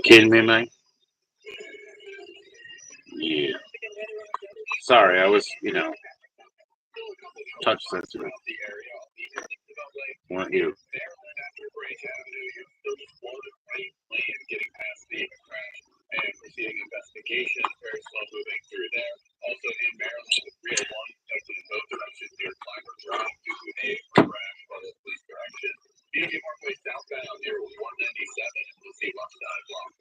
Kidding me, man? Yeah. Sorry, I was, touch sensitive. Want you.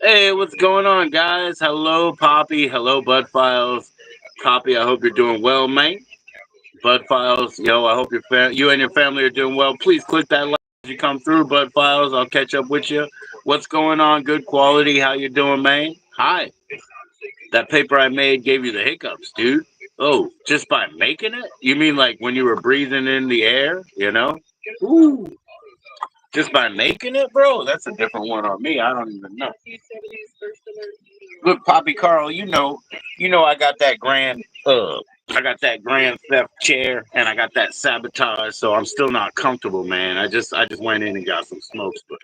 Hey, what's going on, guys? Hello, Poppy. Hello, Bud Files. Poppy, I hope you're doing well, mate. Bud Files, yo, I hope you and your family are doing well. Please click that like as you come through, Bud Files. I'll catch up with you. What's going on? Good quality. How you doing, man? Hi. That paper I made gave you the hiccups, dude. Oh, just by making it? You mean like when you were breathing in the air, Ooh. Just by making it, bro? That's a different one on me. I don't even know. Look, Poppy Carl, I got that grand theft chair and I got that sabotage, so I'm still not comfortable, man. I just went in and got some smokes, but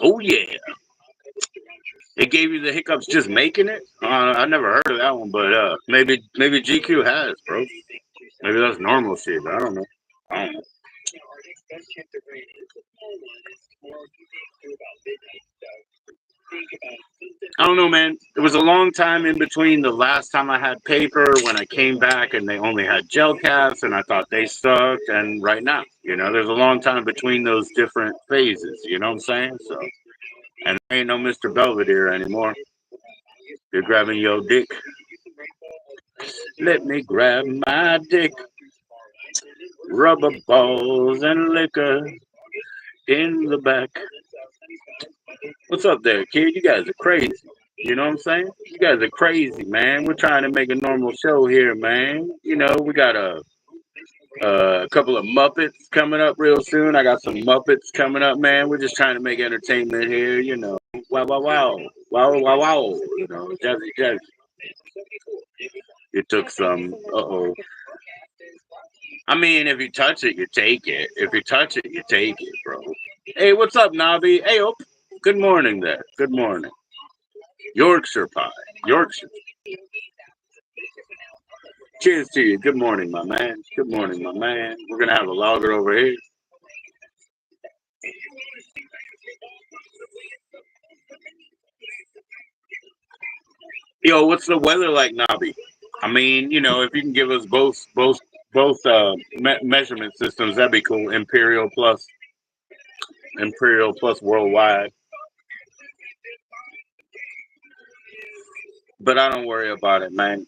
oh yeah. It gave you the hiccups just making it? I never heard of that one, but maybe GQ has, bro. Maybe that's normal shit. I don't know. I don't know. I don't know, man. It was a long time in between the last time I had paper when I came back and they only had gel caps and I thought they sucked. And right now, there's a long time between those different phases. You know what I'm saying? So, and there ain't no Mr. Belvedere anymore. You're grabbing your dick. Let me grab my dick. Rubber balls and liquor in the back. What's up there, kid? You guys are crazy. You know what I'm saying? You guys are crazy, man. We're trying to make a normal show here, man. We got a couple of Muppets coming up real soon. I got some Muppets coming up, man. We're just trying to make entertainment here. Wow, wow, wow. Wow, wow, wow. Jazzy, jazzy. You took some. Uh-oh. I mean, if you touch it, you take it. If you touch it, you take it, bro. Hey, what's up, Nobby? Hey, oh, good morning there. Good morning. Yorkshire pie. Yorkshire. Cheers to you. Good morning, my man. Good morning, my man. We're going to have a lager over here. Yo, what's the weather like, Nobby? I mean, if you can give us both measurement systems, that'd be cool. Imperial plus worldwide. But I don't worry about it, man.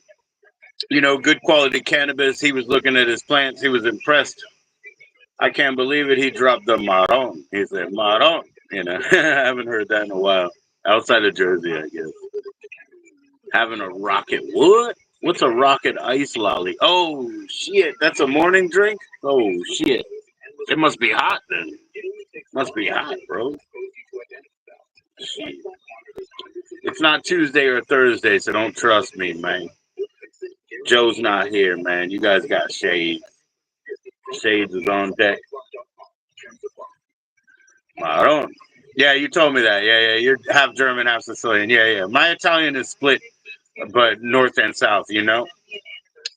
Good quality cannabis. He was looking at his plants. He was impressed. I can't believe it. He dropped the marron. He said marron. I haven't heard that in a while. Outside of Jersey, I guess. Having a rocket. What? What's a rocket ice lolly? Oh, shit. That's a morning drink? Oh, shit. It must be hot then. Must be hot, bro. Shit. It's not Tuesday or Thursday, so don't trust me, man. Joe's not here, man. You guys got Shades. Shades is on deck. Maron. Yeah, you told me that. Yeah. You're half German, half Sicilian. Yeah. My Italian is split, but north and south.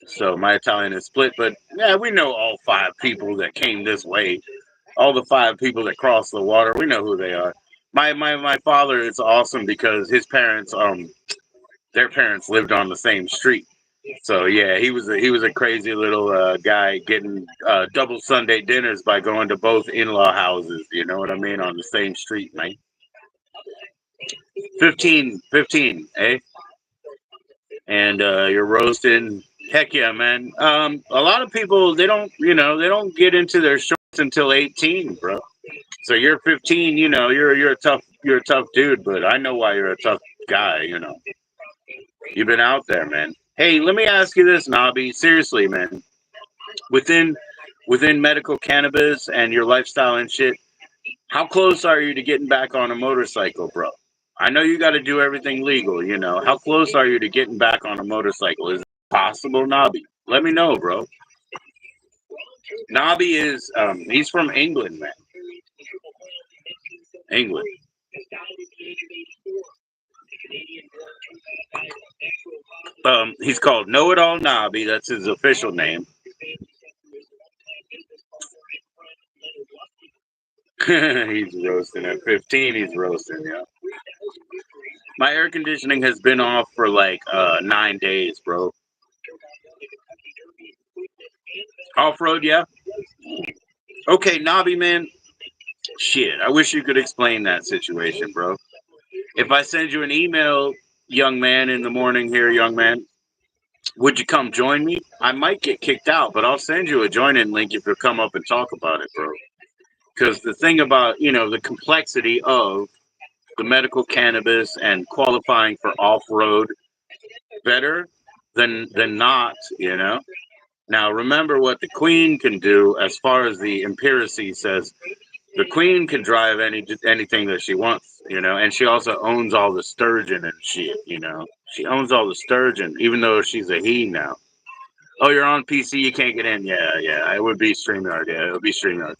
So my Italian is split, but yeah, we know all five people that came this way. All the five people that crossed the water, we know who they are. My father is awesome because his parents, their parents lived on the same street. So yeah, he was a crazy little guy getting double Sunday dinners by going to both in-law houses. You know what I mean? On the same street, man. 15, eh? And you're roasting. Heck yeah, man. A lot of people they don't get into their shorts until 18, bro. So you're 15. You're a tough dude, but I know why you're a tough guy. You've been out there, man. Hey, let me ask you this, Nobby. Seriously, man. Within within medical cannabis and your lifestyle and shit, how close are you to getting back on a motorcycle, bro? I know you got to do everything legal. How close are you to getting back on a motorcycle? Is it possible, Nobby? Let me know, bro. Nobby is he's from England, man. England. He's called Know It All Nobby. That's his official name. He's roasting at 15. He's roasting, yeah. My air conditioning has been off for like 9 days, bro. Off road, yeah. Okay, Nobby, man. Shit, I wish you could explain that situation, bro. If I send you an email, young man, in the morning here, young man, would you come join me? I might get kicked out, but I'll send you a join-in link if you'll come up and talk about it, bro. Because the thing about, the complexity of the medical cannabis and qualifying for off-road better than not, Now remember what the queen can do as far as the empiracy says. The queen can drive anything that she wants, and she also owns all the sturgeon and shit. She owns all the sturgeon, even though she's a he now. Oh, you're on PC, you can't get in. Yeah, it would be StreamYard. Yeah, it would be StreamYard.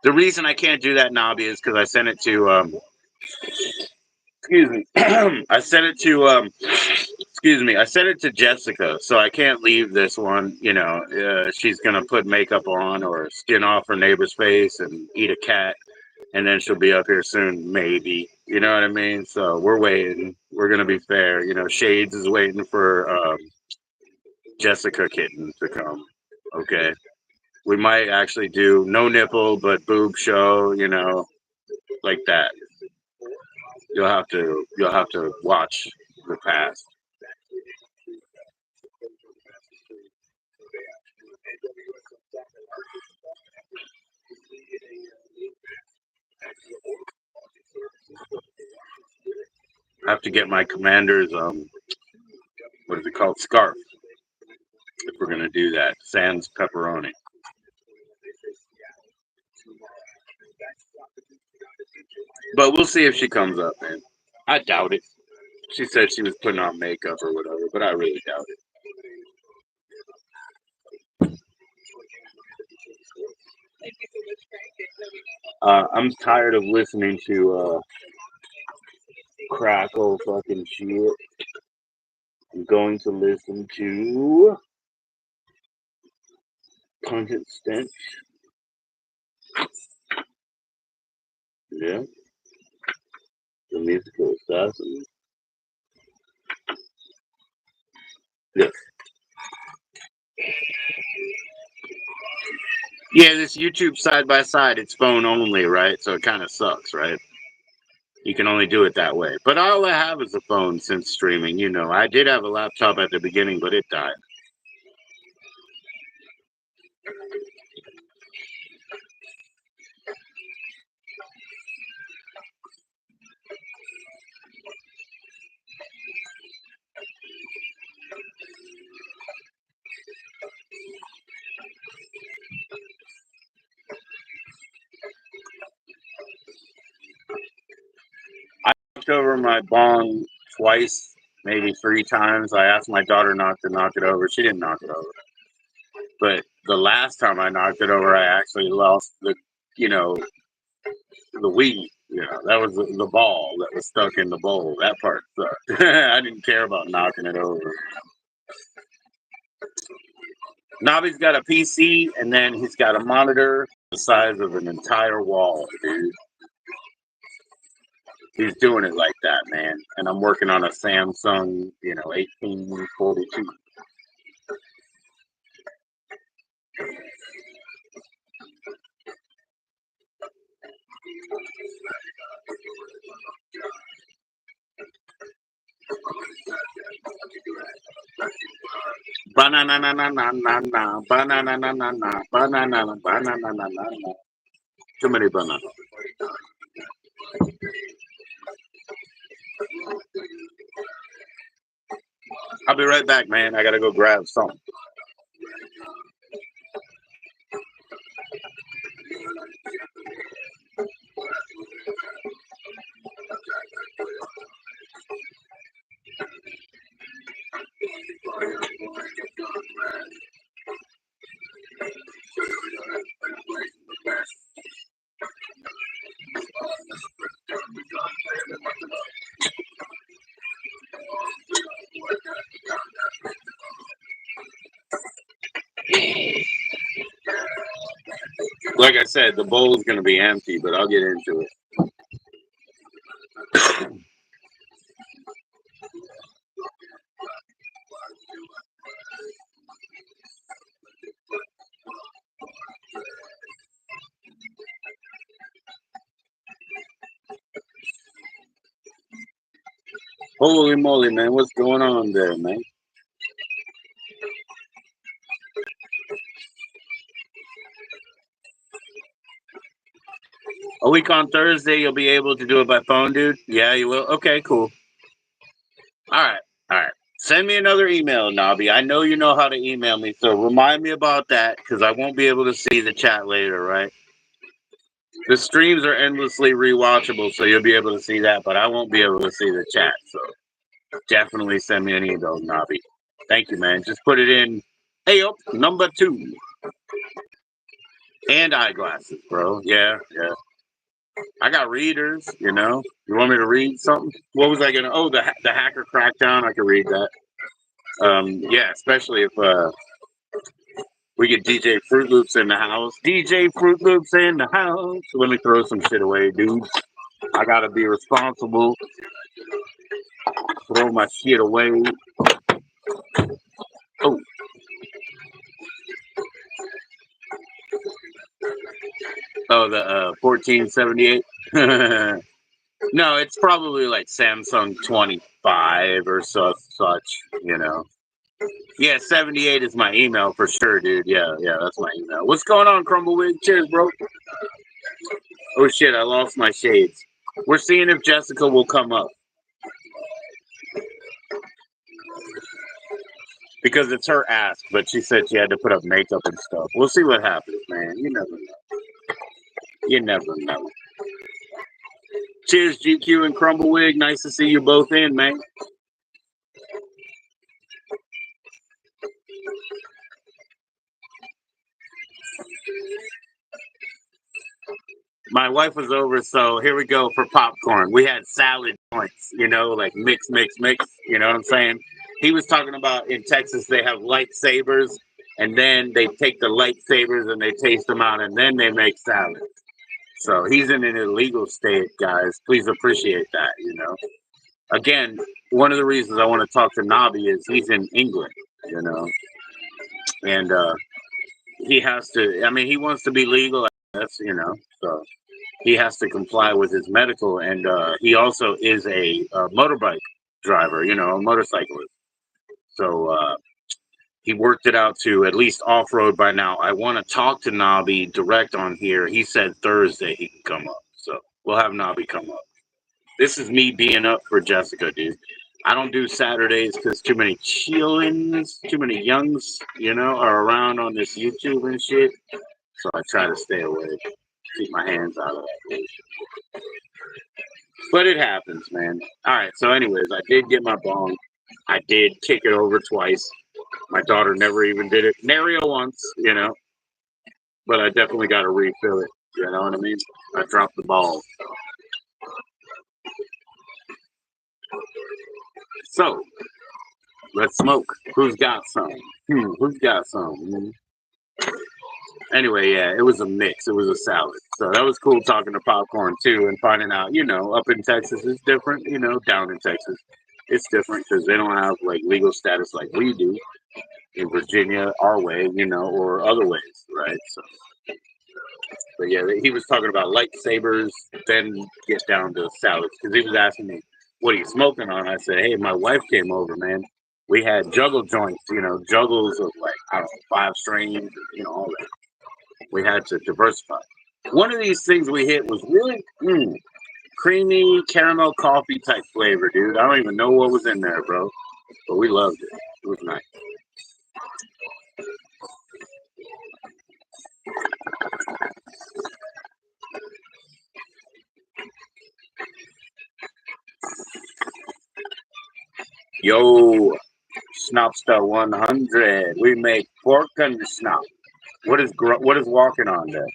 The reason I can't do that, Nobby, is because I sent it to excuse me. I sent it to excuse me. I sent it to Jessica, so I can't leave this one. She's gonna put makeup on or skin off her neighbor's face and eat a cat, and then she'll be up here soon, maybe. You know what I mean? So we're waiting. We're gonna be fair. Shades is waiting for Jessica Kitten to come. Okay. We might actually do no nipple but boob show. Like that. You'll have to watch the past. I have to get my commander's what is it called, scarf, if we're gonna do that. Sans pepperoni. But we'll see if she comes up, man. I doubt it. She said she was putting on makeup or whatever, but I really doubt it. I'm tired of listening to crackle fucking shit. I'm going to listen to content stench. Yeah, the musical assassin. Yeah. Yeah, this YouTube side by side, it's phone only, right? So it kind of sucks, right? You can only do it that way. But all I have is a phone since streaming. I did have a laptop at the beginning, but it died. I knocked over my bong twice, maybe 3 times. I asked my daughter not to knock it over. She didn't knock it over. But the last time I knocked it over, I actually lost you know, the weed. That was the ball that was stuck in the bowl. That part sucked. I didn't care about knocking it over. Nobby's got a PC, and then he's got a monitor the size of an entire wall, dude. He's doing it like that, man. And I'm working on a Samsung, 1842. Banana, na na na na na, banana, na na na, banana, banana, na na na. Too many bananas. I'll be right back, man. I gotta go grab something. Like I said, the bowl is going to be empty, but I'll get into it. Holy moly, man. What's going on there, man? A week on Thursday, you'll be able to do it by phone, dude? Yeah, you will? Okay, cool. All right. All right. Send me another email, Nobby. I know you know how to email me, so remind me about that because I won't be able to see the chat later, right? The streams are endlessly rewatchable, so you'll be able to see that, but I won't be able to see the chat, so definitely send me an email, Nobby. Thank you, man. Just put it in. Hey, up, number 2. And eyeglasses, bro. Yeah, yeah. I got readers, you know. You want me to read something? What was I gonna? Oh, the hacker crackdown. I could read that. Yeah, especially if we get DJ Fruit Loops in the house. DJ Fruit Loops in the house. Let me throw some shit away, dude. I gotta be responsible. Throw my shit away. Oh. Oh, the 1478. No, it's probably like Samsung 25 or such, you know. Yeah, 78 is my email for sure, dude. Yeah, that's my email. What's going on, Crumbleweed? Cheers, bro. Oh shit, I lost my shades. We're seeing if Jessica will come up. Because it's her ask, but she said she had to put up makeup and stuff. We'll see what happens, man. You never know. You never know. Cheers, GQ and Crumbleweed. Nice to see you both in, man. My wife was over, so here we go for popcorn. We had salad joints, you know, like mix, you know what I'm saying? He was talking about in Texas they have lightsabers, and then they take the lightsabers and they taste them out, and then they make salad. So he's in an illegal state, guys. Please appreciate that, you know. Again, one of the reasons I want to talk to Nobby is he's in England, you know, and he has to. I mean, he wants to be legal. That's you know, so he has to comply with his medical, and he also is a motorbike driver, you know, a motorcyclist. So he worked it out to at least off road by now. I want to talk to Nobby direct on here. He said Thursday he can come up, so we'll have Nobby come up. This is me being up for Jessica, dude. I don't do Saturdays because too many chillins, too many youngs, you know, are around on this YouTube and shit. So I try to stay away, keep my hands out of that. But it happens, man. All right. So, anyways, I did get my bong. I did kick it over twice. My daughter never even did it. Nary once, you know. But I definitely got to refill it. You know what I mean? I dropped the ball. So, let's smoke. Who's got some? Who's got some? Anyway, yeah, it was a mix. It was a salad. So that was cool talking to Popcorn too and finding out, you know, up in Texas is different, you know, down in Texas. It's different because they don't have like legal status like we do in Virginia, our way, you know, or other ways, right? So, but yeah, he was talking about lightsabers, then get down to salads because he was asking me, what are you smoking on? I said, hey, my wife came over, man. We had juggle joints, you know, juggles of like, I don't know, 5 strains, you know, all that. We had to diversify. One of these things we hit was really creamy caramel coffee type flavor, dude. I don't even know what was in there, bro. But we loved it. It was nice. Yo, Snopster 100. We make pork and snop. What is walking on there?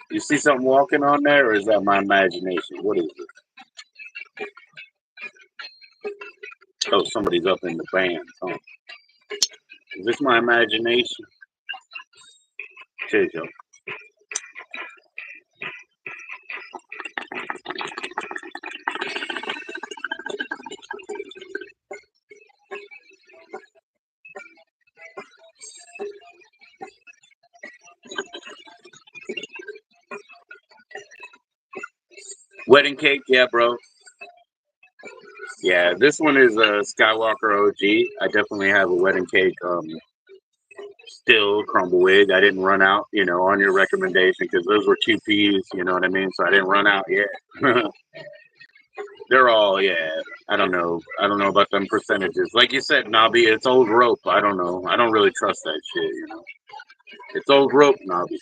You see something walking on there, or is that my imagination? What is it? Oh, somebody's up in the band. Huh? Is this my imagination? Cheers, yo. Wedding cake, yeah, bro. Yeah, this one is a Skywalker OG. I definitely have a wedding cake. Still crumble wig. I didn't run out, on your recommendation because those were QPs. You know what I mean? So I didn't run out yet. They're all, yeah. I don't know. I don't know about them percentages. Like you said, Nobby, it's old rope. I don't know. I don't really trust that shit. It's old rope, Nobby.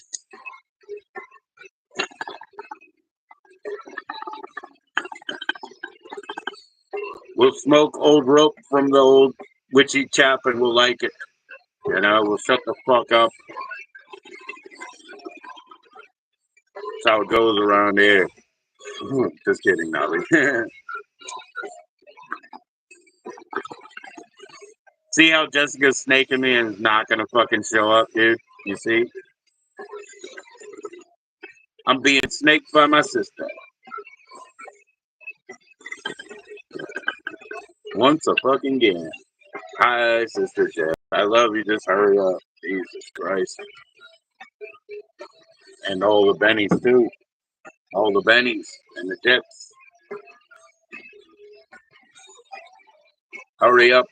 We'll smoke old rope from the old witchy chap and we'll like it. We'll shut the fuck up. That's how it goes around here. Just kidding, Nobby. See how Jessica's snaking me and is not gonna fucking show up, dude? You see? I'm being snaked by my sister. Once a fucking again. Hi, Sister Jeff. I love you. Just hurry up. Jesus Christ. And all the bennies, too. All the bennies and the dips. Hurry up.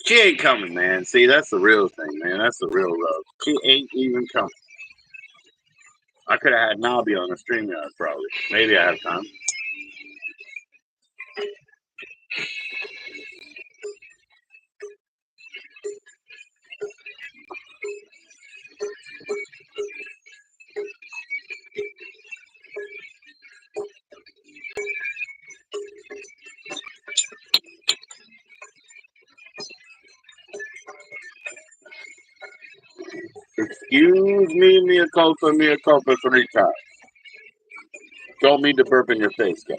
She ain't coming, man. See, that's the real thing, man. That's the real love. She ain't even coming. I could have had Nobby on the StreamYard, probably. Maybe I have time. Excuse me, mea culpa 3 times. Don't mean to burp in your face, guys.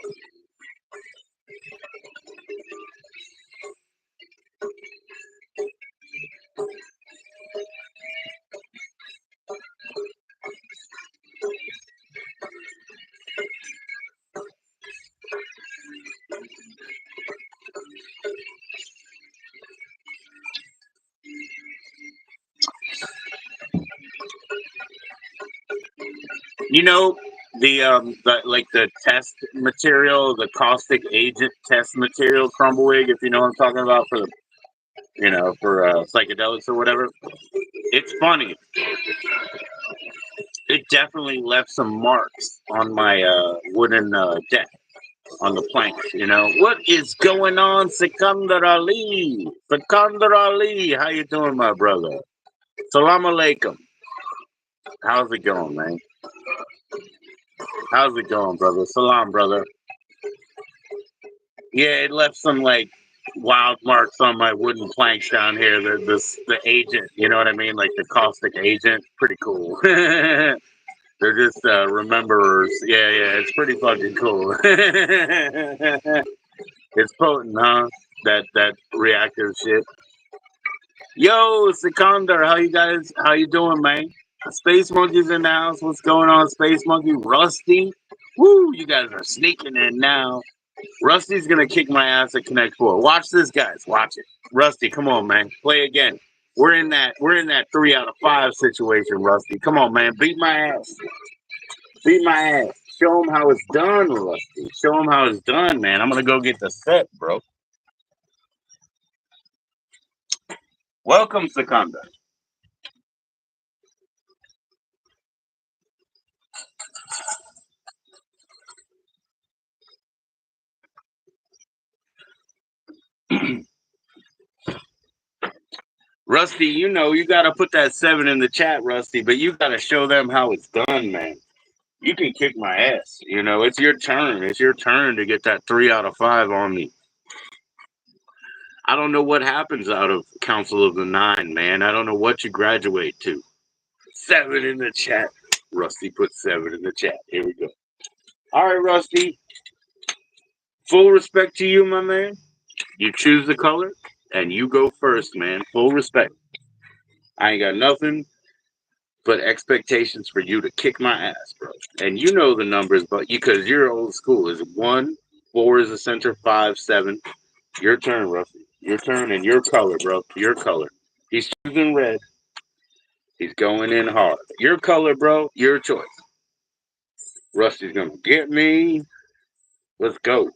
The test material, the caustic agent test material, Crumbwig, if you know what I'm talking about for psychedelics or whatever. It's funny. It definitely left some marks on my wooden deck on the planks. What is going on, Sikandar Ali? Sikandar Ali, how you doing, my brother? Salam alaikum. How's it going, man? How's it going, brother? Salam, brother. Yeah, it left some wild marks on my wooden planks down here. The agent, you know what I mean? Like the caustic agent. Pretty cool. They're just rememberers. Yeah, it's pretty fucking cool. It's potent, huh? That reactive shit. Yo, Sikandar, how you doing, man? Space Monkey's in the house. What's going on, Space Monkey? Rusty? Woo, you guys are sneaking in now. Rusty's gonna kick my ass at Connect 4. Watch this, guys. Watch it. Rusty, come on, man. Play again. We're in that 3 out of 5 situation, Rusty. Come on, man. Beat my ass. Beat my ass. Show him how it's done, Rusty. Show him how it's done, man. I'm gonna go get the set, bro. Welcome, Secunda. Rusty, you got to put that 7 in the chat, Rusty, but you got to show them how it's done, man. You can kick my ass. It's your turn. It's your turn to get that 3 out of 5 on me. I don't know what happens out of Council of the 9, man. I don't know what you graduate to. 7 in the chat. Rusty put 7 in the chat. Here we go. All right, Rusty. Full respect to you, my man. You choose the color, and you go first, man. Full respect. I ain't got nothing but expectations for you to kick my ass, bro. And you know the numbers, but because you're old school, is 1, 4 is the center, 5, 7. Your turn, Rusty. Your turn and your color, bro. Your color. He's choosing red. He's going in hard. Your color, bro. Your choice. Rusty's gonna get me. Let's go.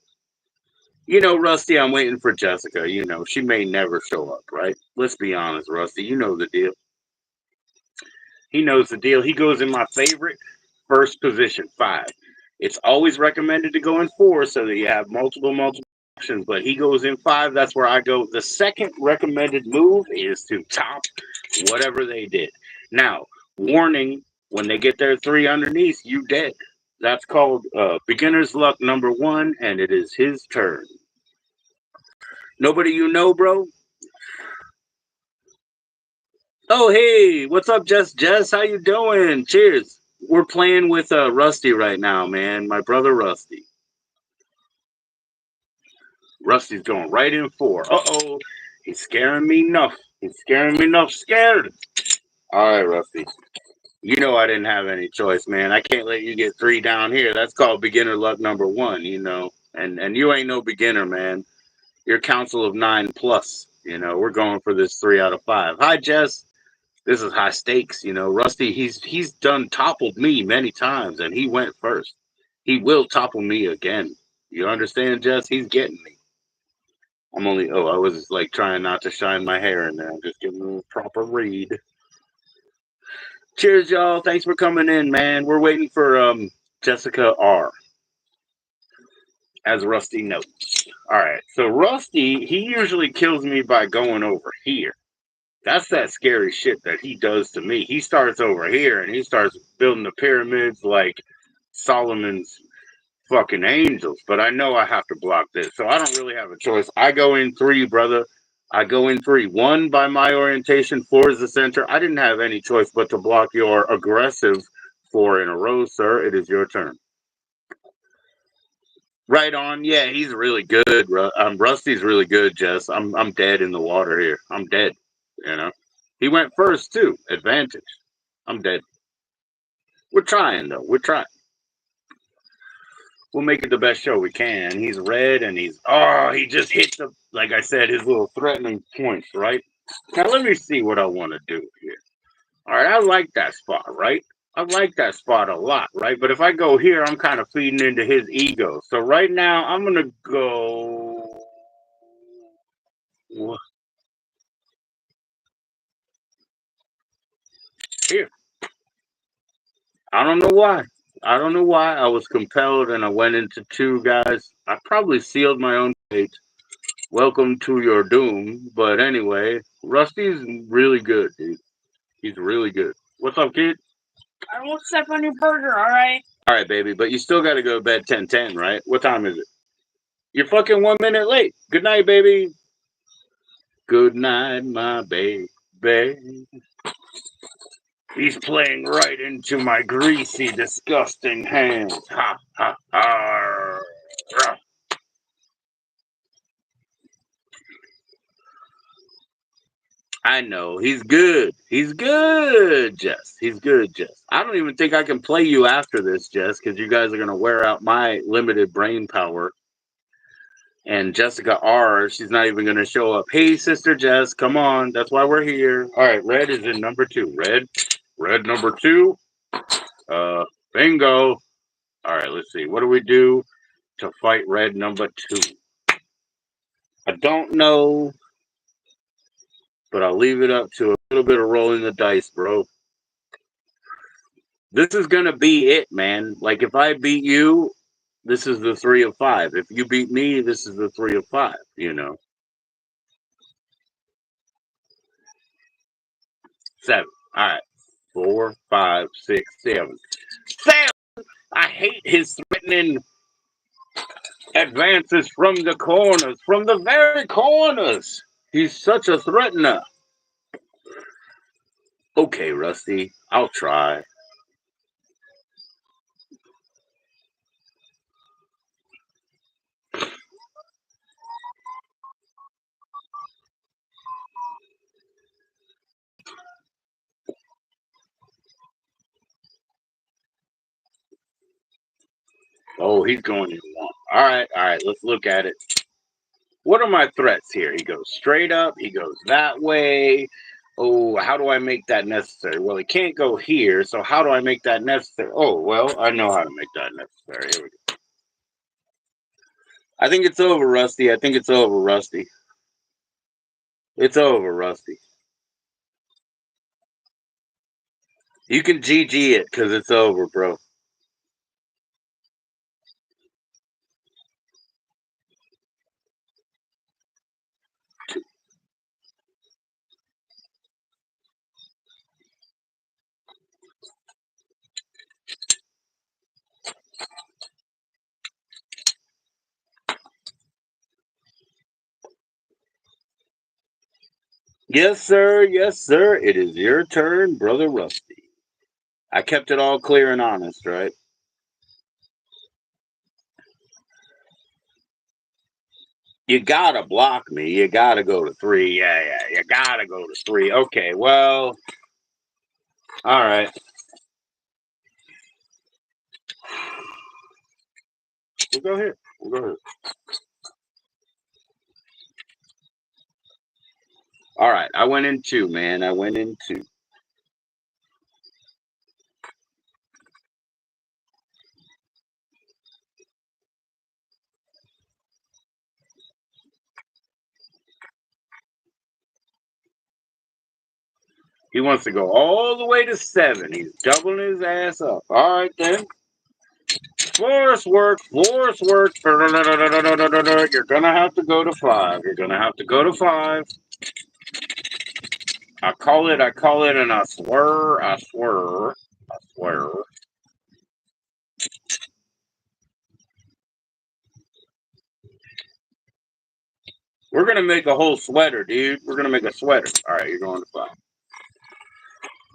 You know, Rusty, I'm waiting for Jessica. You know, she may never show up, right? Let's be honest, Rusty. You know the deal. He knows the deal. He goes in my favorite first position, 5. It's always recommended to go in 4 so that you have multiple options, but he goes in 5. That's where I go. The second recommended move is to top whatever they did. Now, warning, when they get their 3 underneath, you dead. That's called beginner's luck number 1, and it is his turn. Nobody you know, bro? Oh, hey, what's up, Jess? How you doing? Cheers. We're playing with Rusty right now, man. My brother Rusty. Rusty's going right in 4. Uh-oh. He's scaring me enough. He's scaring me enough. Scared. All right, Rusty. You know I didn't have any choice, man. I can't let you get 3 down here. That's called beginner luck number 1, you know. And you ain't no beginner, man. You're council of 9 plus. You know, we're going for this 3 out of 5. Hi, Jess. This is high stakes, you know. Rusty, he's done toppled me many times, and he went first. He will topple me again. You understand, Jess? He's getting me. I was like trying not to shine my hair in there. I'm just giving a proper read. Cheers, y'all. Thanks for coming in, man. We're waiting for Jessica R, as Rusty notes. All right, so Rusty, he usually kills me by going over here. That's that scary shit that he does to me. He starts over here and he starts building the pyramids like Solomon's fucking angels. But I know I have to block this, so I don't really have a choice. I go in 3, brother. I go in 3. 1 by my orientation, 4 is the center. I didn't have any choice but to block your aggressive 4 in a row, sir. It is your turn. Right on. Yeah, he's really good. Rusty's really good, Jess. I'm dead in the water here. I'm dead. You know. He went first too. Advantage. I'm dead. We're trying though. We're trying. We'll make it the best show we can. He's red and he just hit the, like I said, his little threatening points, right? Now let me see what I want to do here. All right, I like that spot, right? I like that spot a lot, right? But if I go here, I'm kind of feeding into his ego. So right now, I'm going to go here. I don't know why. I don't know why. I was compelled and I went into 2 guys. I probably sealed my own fate. Welcome to your doom. But anyway, Rusty's really good, dude. He's really good. What's up, kid? I won't step on your burger, all right? All right, baby. But you still got to go to bed 10:10, right? What time is it? You're fucking 1 minute late. Good night, baby. Good night, my baby. He's playing right into my greasy, disgusting hands. Ha, ha, ha. I know. He's good. He's good, Jess. He's good, Jess. I don't even think I can play you after this, Jess, because you guys are going to wear out my limited brain power. And Jessica R, she's not even going to show up. Hey, Sister Jess, come on. That's why we're here. All right, red is in number 2. Red number 2. Bingo. All right, let's see. What do we do to fight red number 2? I don't know, but I'll leave it up to a little bit of rolling the dice, bro. This is going to be it, man. Like, if I beat you, this is the 3 of 5. If you beat me, this is the 3 of 5, you know. 7. All right. 4, 5, 6, 7. 7! I hate his threatening advances from the corners, from the very corners. He's such a threatener. Okay, Rusty, I'll try. Oh, he's going in one. All right. Let's look at it. What are my threats here? He goes straight up. He goes that way. Oh, how do I make that necessary? Well, he can't go here, so how do I make that necessary? Oh, well, I know how to make that necessary. Here we go. I think it's over, Rusty. I think it's over, Rusty. It's over, Rusty. You can GG it because it's over, bro. Yes, sir. Yes, sir. It is your turn, brother Rusty. I kept it all clear and honest, right? You gotta block me. You gotta go to 3. Yeah. You gotta go to 3. Okay, well, all right. We'll go here. We'll go here. All right. I went in 2, man. I went in 2. He wants to go all the way to 7. He's doubling his ass up. All right, then. Force work. Force work. You're gonna have to go to 5. You're gonna have to go to 5. I call it, and I swear. We're gonna make a whole sweater, dude. We're gonna make a sweater. All right, you're going to 5.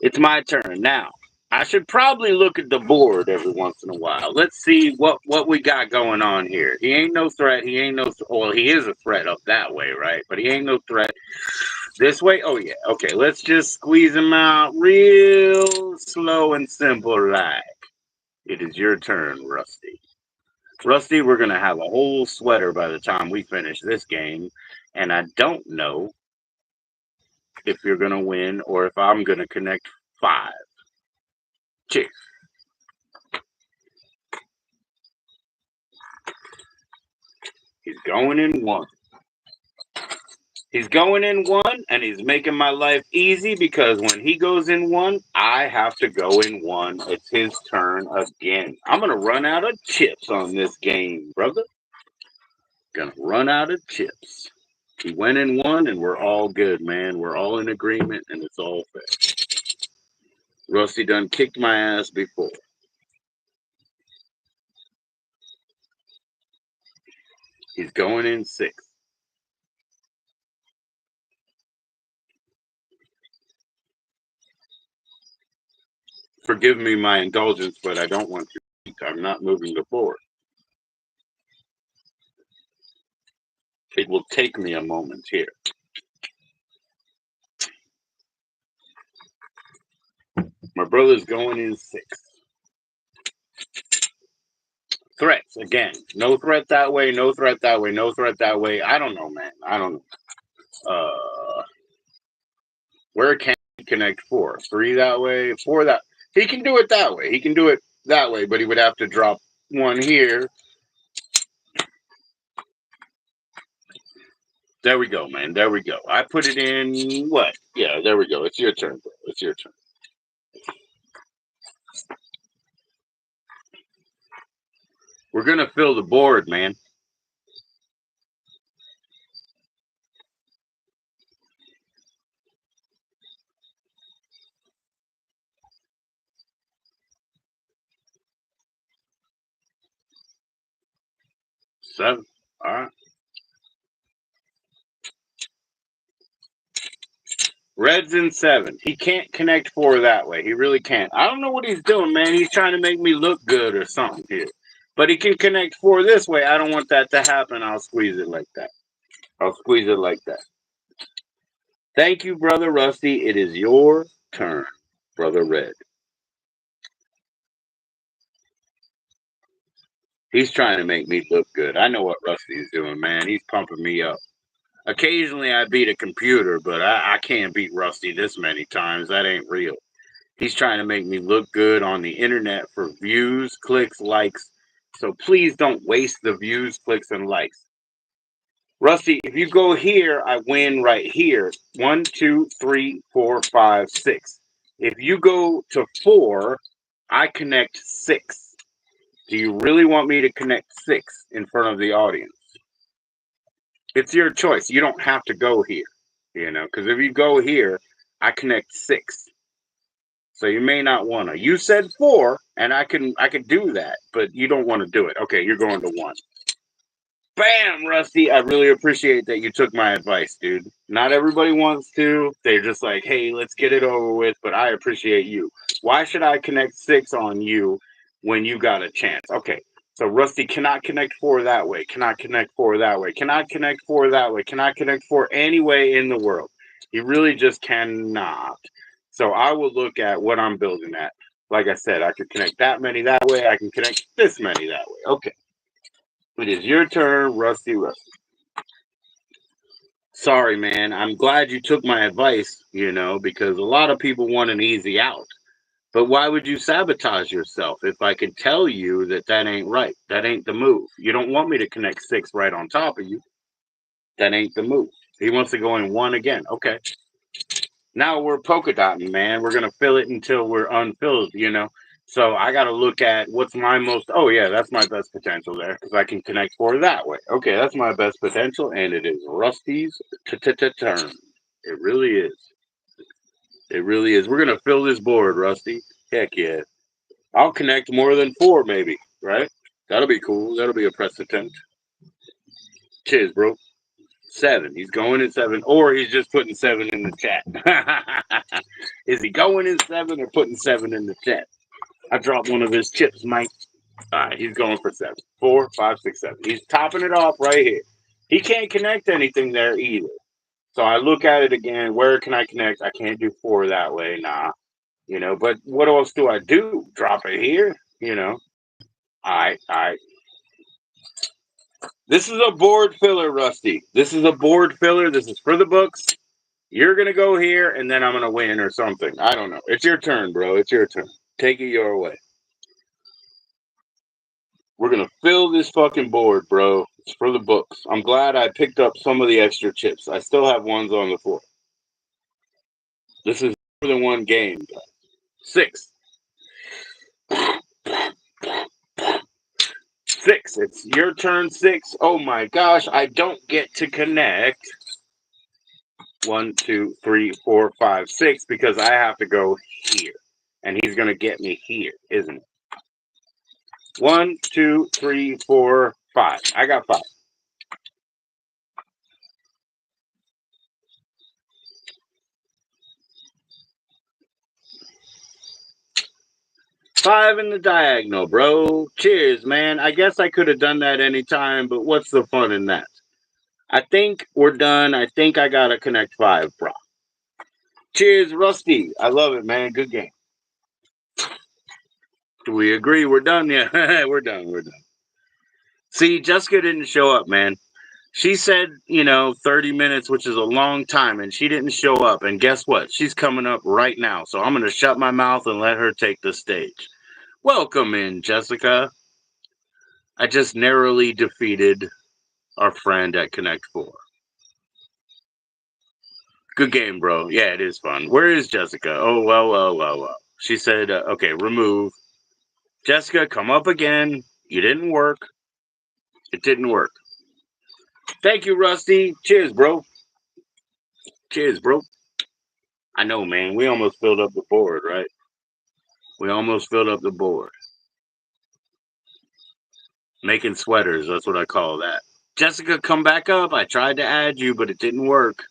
It's my turn now. I should probably look at the board every once in a while. Let's see what we got going on here. He ain't no threat. He ain't no. Well, he is a threat up that way, right? But he ain't no threat this way. Oh yeah. Okay. Let's just squeeze him out real slow and simple, like. It is your turn, Rusty. Rusty, we're gonna have a whole sweater by the time we finish this game, and I don't know if you're gonna win or if I'm gonna connect 5. Cheers. He's going in 1. He's going in 1, and he's making my life easy because when he goes in 1, I have to go in 1. It's his turn again. I'm going to run out of chips on this game, brother. Going to run out of chips. He went in 1, and we're all good, man. We're all in agreement, and it's all fair. Rusty done kicked my ass before. He's going in 6. Forgive me my indulgence, but I don't want to eat. I'm not moving the board. It will take me a moment here. My brother's going in 6. Threats again. No threat that way. No threat that way. No threat that way. I don't know, man. I don't know. Where can he connect 4? 3 that way. 4 that. He can do it that way. He can do it that way, but he would have to drop 1 here. There we go, man. There we go. I put it in what? Yeah, there we go. It's your turn, bro. It's your turn. We're gonna fill the board, man. Seven. All right. Red's in 7. He can't connect 4 that way. He really can't. I don't know what he's doing, man. He's trying to make me look good or something here. But he can connect 4 this way. I don't want that to happen. I'll squeeze it like that. I'll squeeze it like that. Thank you, Brother Rusty. It is your turn, Brother Red. He's trying to make me look good. I know what Rusty's doing, man. He's pumping me up. Occasionally I beat a computer, but I can't beat Rusty this many times. That ain't real. He's trying to make me look good on the internet for views, clicks, likes. So please don't waste the views, clicks, and likes. Rusty, if you go here, I win right here. 1, 2, 3, 4, 5, 6. If you go to 4, I connect 6. Do you really want me to connect 6 in front of the audience? It's your choice. You don't have to go here, because if you go here, I connect 6. So you may not want to. You said 4, and I can do that, but you don't want to do it. Okay, you're going to 1. Bam, Rusty. I really appreciate that you took my advice, dude. Not everybody wants to. They're just like, hey, let's get it over with, but I appreciate you. Why should I connect 6 on you when you got a chance? Okay, so Rusty cannot connect 4 that way, cannot connect 4 that way, cannot connect 4 that way, cannot connect 4 any way in the world. He really just cannot. So I will look at what I'm building at. Like I said, I could connect that many that way. I can connect this many that way. Okay. It is your turn, Rusty. Sorry, man. I'm glad you took my advice, because a lot of people want an easy out. But why would you sabotage yourself if I can tell you that ain't right? That ain't the move. You don't want me to connect 6 right on top of you. That ain't the move. He wants to go in 1 again. Okay. Now we're polka dotting, man. We're going to fill it until we're unfilled. So I got to look at what's my most. Oh, yeah, that's my best potential there because I can connect 4 that way. Okay, that's my best potential, and it is Rusty's turn. It really is. It really is. We're going to fill this board, Rusty. Heck yeah. I'll connect more than 4, maybe, right? That'll be cool. That'll be a precedent. Cheers, bro. 7. He's going in 7, or he's just putting 7 in the chat. Is he going in 7 or putting 7 in the chat? I dropped one of his chips, Mike. All right, he's going for 7. 4, 5, 6, 7. He's topping it off right here. He can't connect anything there either. So I look at it again. Where can I connect? I can't do 4 that way. Nah. But what else do I do? Drop it here? All right, all right. This is a board filler, Rusty. This is a board filler. This is for the books. You're going to go here, and then I'm going to win or something. I don't know. It's your turn, bro. It's your turn. Take it your way. We're going to fill this fucking board, bro. It's for the books. I'm glad I picked up some of the extra chips. I still have ones on the floor. This is more than one game, guys. 6. 6. It's your turn, 6. Oh my gosh, I don't get to connect 1, 2, 3, 4, 5, 6 because I have to go here. And he's going to get me here, isn't it? 1, 2, 3, 4, 5. I got 5. Five in the diagonal, bro. Cheers, man. I guess I could have done that anytime, but what's the fun in that? I think we're done. I think I got to connect 5, bro. Cheers, Rusty. I love it, man. Good game. Do we agree? We're done? Yeah, we're done. We're done. See, Jessica didn't show up, man. She said, 30 minutes, which is a long time, and she didn't show up. And guess what? She's coming up right now. So I'm going to shut my mouth and let her take the stage. Welcome in, Jessica. I just narrowly defeated our friend at Connect 4. Good game, bro. Yeah, it is fun. Where is Jessica? Oh, well. She said, okay, remove. Jessica, come up again. You didn't work. It didn't work. Thank you, Rusty. Cheers, bro. Cheers, bro. I know, man. We almost filled up the board, right? We almost filled up the board. Making sweaters. That's what I call that. Jessica, come back up. I tried to add you, but it didn't work.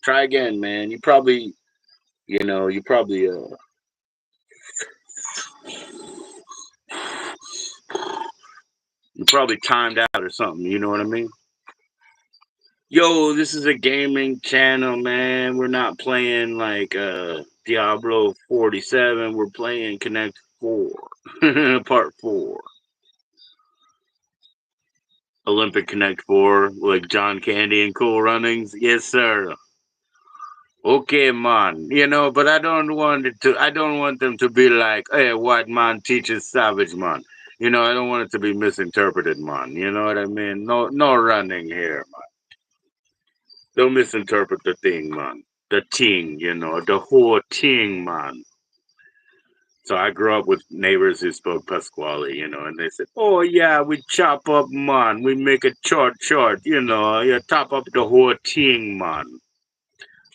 Try again, man. You probably you probably timed out or something. You know what I mean? Yo, this is a gaming channel, man. We're not playing like Diablo 47. We're playing Connect 4, Part 4. Olympic Connect 4, like John Candy and Cool Runnings. Yes, sir. Okay, man. But I don't want it to. I don't want them to be like, "Hey, white man teaches savage man." I don't want it to be misinterpreted, man. You know what I mean? No, no running here, man. Don't misinterpret the thing, man. The thing, the whole thing, man. So I grew up with neighbors who spoke Pasquale, and they said, "Oh yeah, we chop up, man. We make it short, You top up the whole thing, man."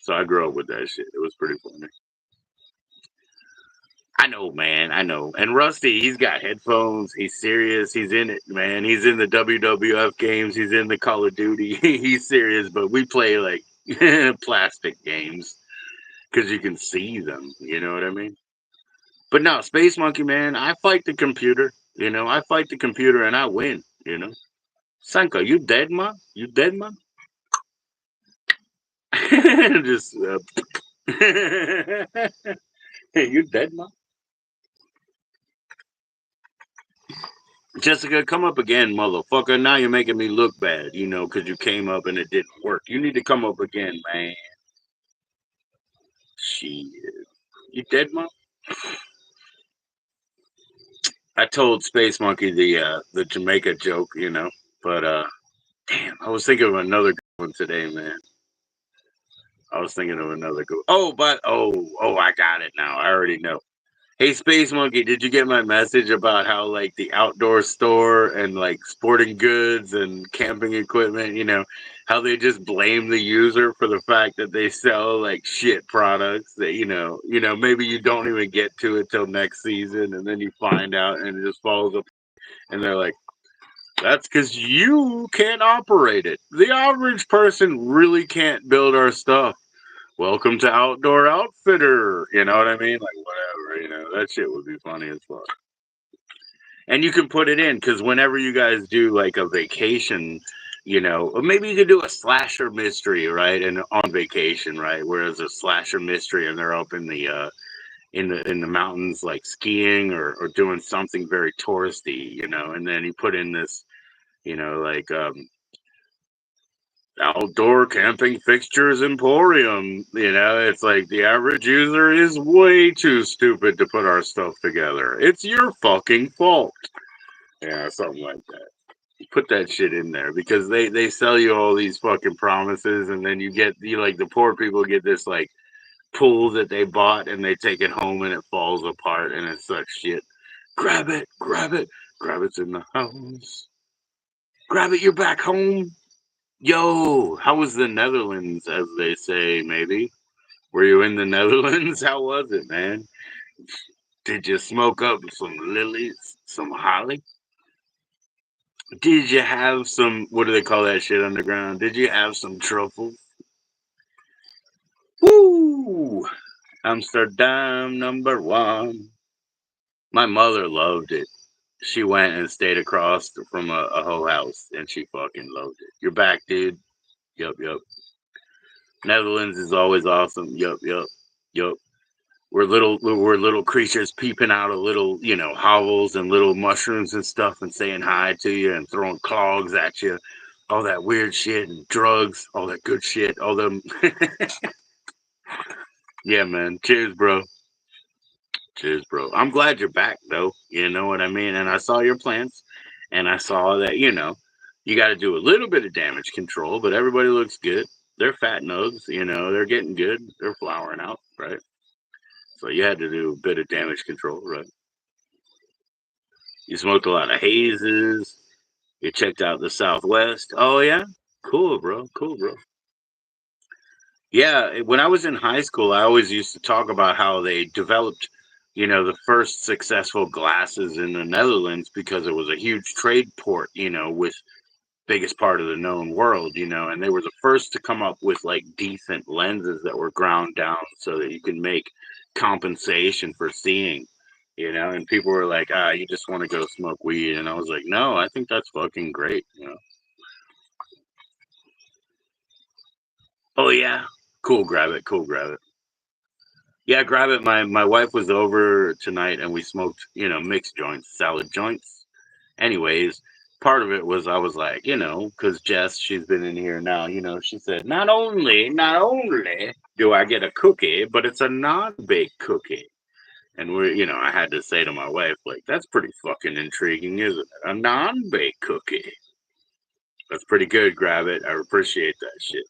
So I grew up with that shit. It was pretty funny. I know, man. I know. And Rusty, he's got headphones. He's serious. He's in it, man. He's in the WWF games. He's in the Call of Duty. He's serious, but we play like plastic games because you can see them. You know what I mean? But no, Space Monkey, man, I fight the computer. I fight the computer and I win. Sanka, you dead, man? You dead, man? Just, hey, you dead, man? Jessica, come up again, motherfucker. Now you're making me look bad, because you came up and it didn't work. You need to come up again, man. Shit. You dead, man? I told Space Monkey the Jamaica joke, but damn, I was thinking of another good one today, man. I was thinking of another good. Oh, I got it now. I already know. Hey, Space Monkey, did you get my message about how like the outdoor store and like sporting goods and camping equipment, how they just blame the user for the fact that they sell like shit products that maybe you don't even get to it till next season, and then you find out and it just falls up, and they're like, "That's because you can't operate it. The average person really can't build our stuff. Welcome to Outdoor Outfitter." You know what I mean? Like, whatever, that shit would be funny as fuck. And you can put it in because whenever you guys do like a vacation, or maybe you could do a slasher mystery, right? And on vacation, right? Whereas a slasher mystery and they're up in the mountains like skiing or doing something very touristy, and then you put in this, like outdoor camping fixtures emporium. It's like the average user is way too stupid to put our stuff together. It's your fucking fault. Yeah, something like that. Put that shit in there because they sell you all these fucking promises, and then you like the poor people get this like pool that they bought and they take it home and it falls apart and it's such shit. Grab it, grab it, grab it's in the house. Grab it, you're back home. Yo, how was the Netherlands, as they say, maybe? Were you in the Netherlands? How was it, man? Did you smoke up some lilies, some holly? Did you have some, what do they call that shit underground? Did you have some truffles? Woo! Amsterdam #1. My mother loved it. She went and stayed across from a whole house, and she fucking loved it. You're back, dude. Yup, yup. Netherlands is always awesome. Yup, yup, yup. We're little creatures peeping out of little, hovels and little mushrooms and stuff and saying hi to you and throwing clogs at you. All that weird shit and drugs, all that good shit, all them. Yeah, man. Cheers, bro. Cheers, bro. I'm glad you're back, though. You know what I mean? And I saw your plants and I saw that, you got to do a little bit of damage control, but everybody looks good. They're fat nugs, they're getting good. They're flowering out, right? So you had to do a bit of damage control, right? You smoked a lot of hazes. You checked out the Southwest. Oh, yeah? Cool, bro. Cool, bro. Yeah, when I was in high school, I always used to talk about how they developed, the first successful glasses in the Netherlands because it was a huge trade port, with biggest part of the known world, and they were the first to come up with like decent lenses that were ground down so that you can make compensation for seeing, and people were like, you just want to go smoke weed. And I was like, no, I think that's fucking great. Oh yeah, cool, grab it, cool, grab it. Yeah, grab it. My wife was over tonight and we smoked, mixed joints, salad joints. Anyways, part of it was I was like, because Jess, she's been in here now, she said, not only do I get a cookie, but it's a non-baked cookie. And I had to say to my wife, like, that's pretty fucking intriguing, isn't it? A non-baked cookie. That's pretty good, grab it. I appreciate that shit.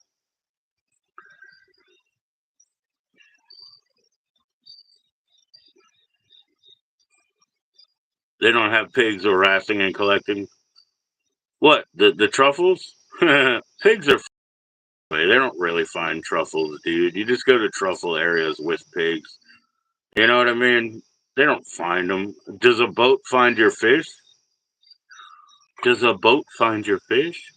They don't have pigs harassing and collecting. What? The truffles? Pigs are they don't really find truffles, dude. You just go to truffle areas with pigs. You know what I mean? They don't find them. Does a boat find your fish? Does a boat find your fish?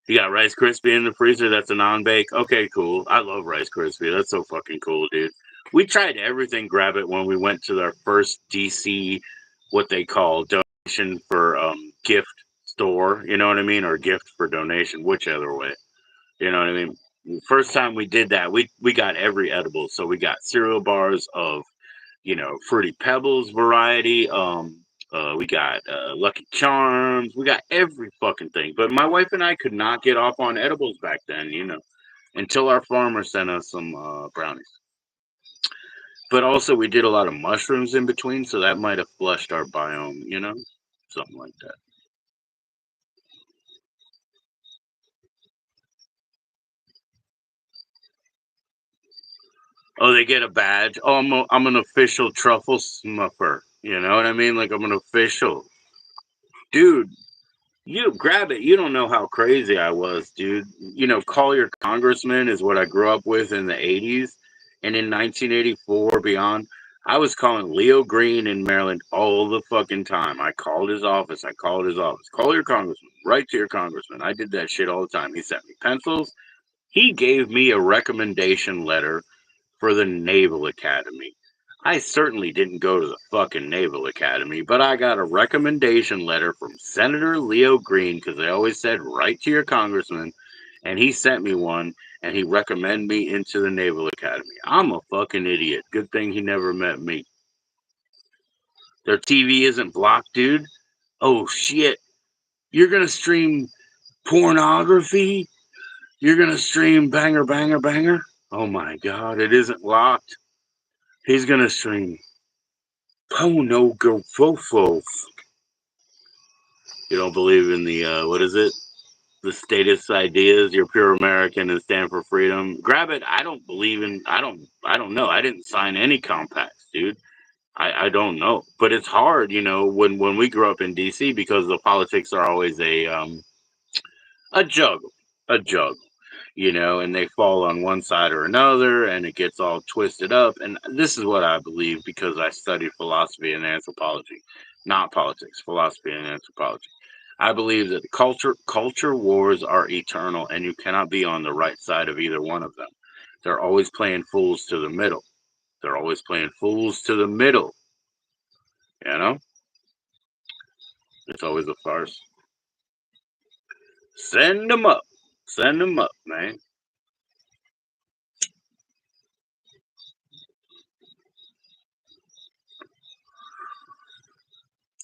You got Rice Krispie in the freezer. That's a non-bake. Okay, cool. I love Rice Krispie. That's so fucking cool, dude. We tried everything. Grab it when we went to our first DC, what they call donation for gift store. You know what I mean, or gift for donation, whichever way. You know what I mean? First time we did that, we got every edible. So we got cereal bars of Fruity Pebbles variety. We got Lucky Charms. We got every fucking thing. But my wife and I could not get off on edibles back then, until our farmer sent us some brownies. But also, we did a lot of mushrooms in between, so that might have flushed our biome, something like that. Oh, they get a badge. Oh, I'm an official truffle smuffer. You know what I mean? Like I'm an official dude. You grab it. You don't know how crazy I was, dude. Call your congressman is what I grew up with in the 80s. And in 1984 beyond, I was calling Leo Green in Maryland all the fucking time. I called his office. I called his office. Call your congressman. Write to your congressman. I did that shit all the time. He sent me pencils. He gave me a recommendation letter for the Naval Academy. I certainly didn't go to the fucking Naval Academy, but I got a recommendation letter from Senator Leo Green because they always said write to your congressman, and he sent me one and he recommended me into the Naval Academy. I'm a fucking idiot. Good thing he never met me. Their TV isn't blocked, dude. Oh shit. You're gonna stream pornography? You're gonna stream banger, banger, banger? Oh my god, it isn't locked. He's gonna stream Pono go fofo. You don't believe in the what is it? The statist ideas. You're pure American and stand for freedom. Grab it. I don't believe in. I don't know. I didn't sign any compacts, dude. I don't know. But it's hard, when we grew up in D.C. because the politics are always a juggle, a juggle. And they fall on one side or another, and it gets all twisted up. And this is what I believe because I studied philosophy and anthropology, not politics, philosophy and anthropology. I believe that culture wars are eternal, and you cannot be on the right side of either one of them. They're always playing fools to the middle. They're always playing fools to the middle. You know, it's always a farce. Send them up. Send them up, man.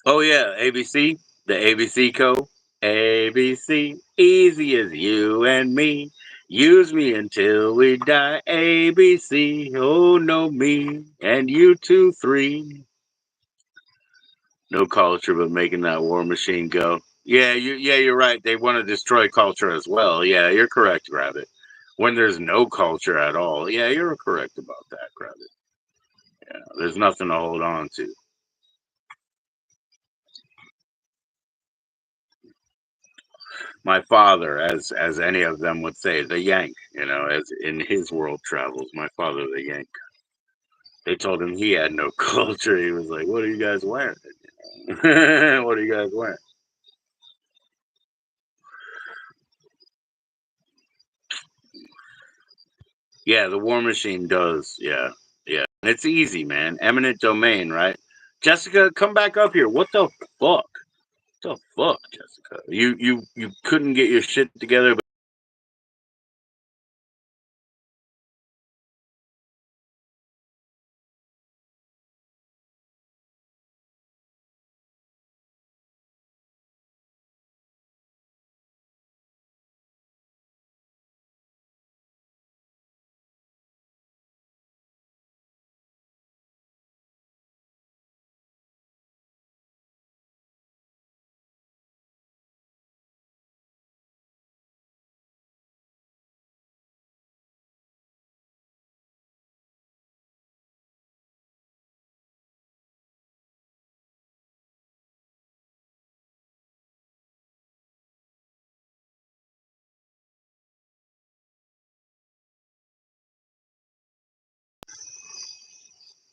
Oh yeah, ABC, the ABC code. ABC, easy as you and me. Use me until we die. ABC, oh no me and you two three. No culture, but making that war machine go. Yeah, you're right. They want to destroy culture as well. Yeah, you're correct, Rabbit. When there's no culture at all, yeah, you're correct about that, Rabbit. Yeah, there's nothing to hold on to. My father, as any of them would say, the Yank, as in his world travels, my father, the Yank. They told him he had no culture. He was like, "What are you guys wearing? What are you guys wearing?" Yeah, the War Machine does. Yeah, yeah. And it's easy, man. Eminent domain, right? Jessica, come back up here. What the fuck? What the fuck, Jessica? You couldn't get your shit together,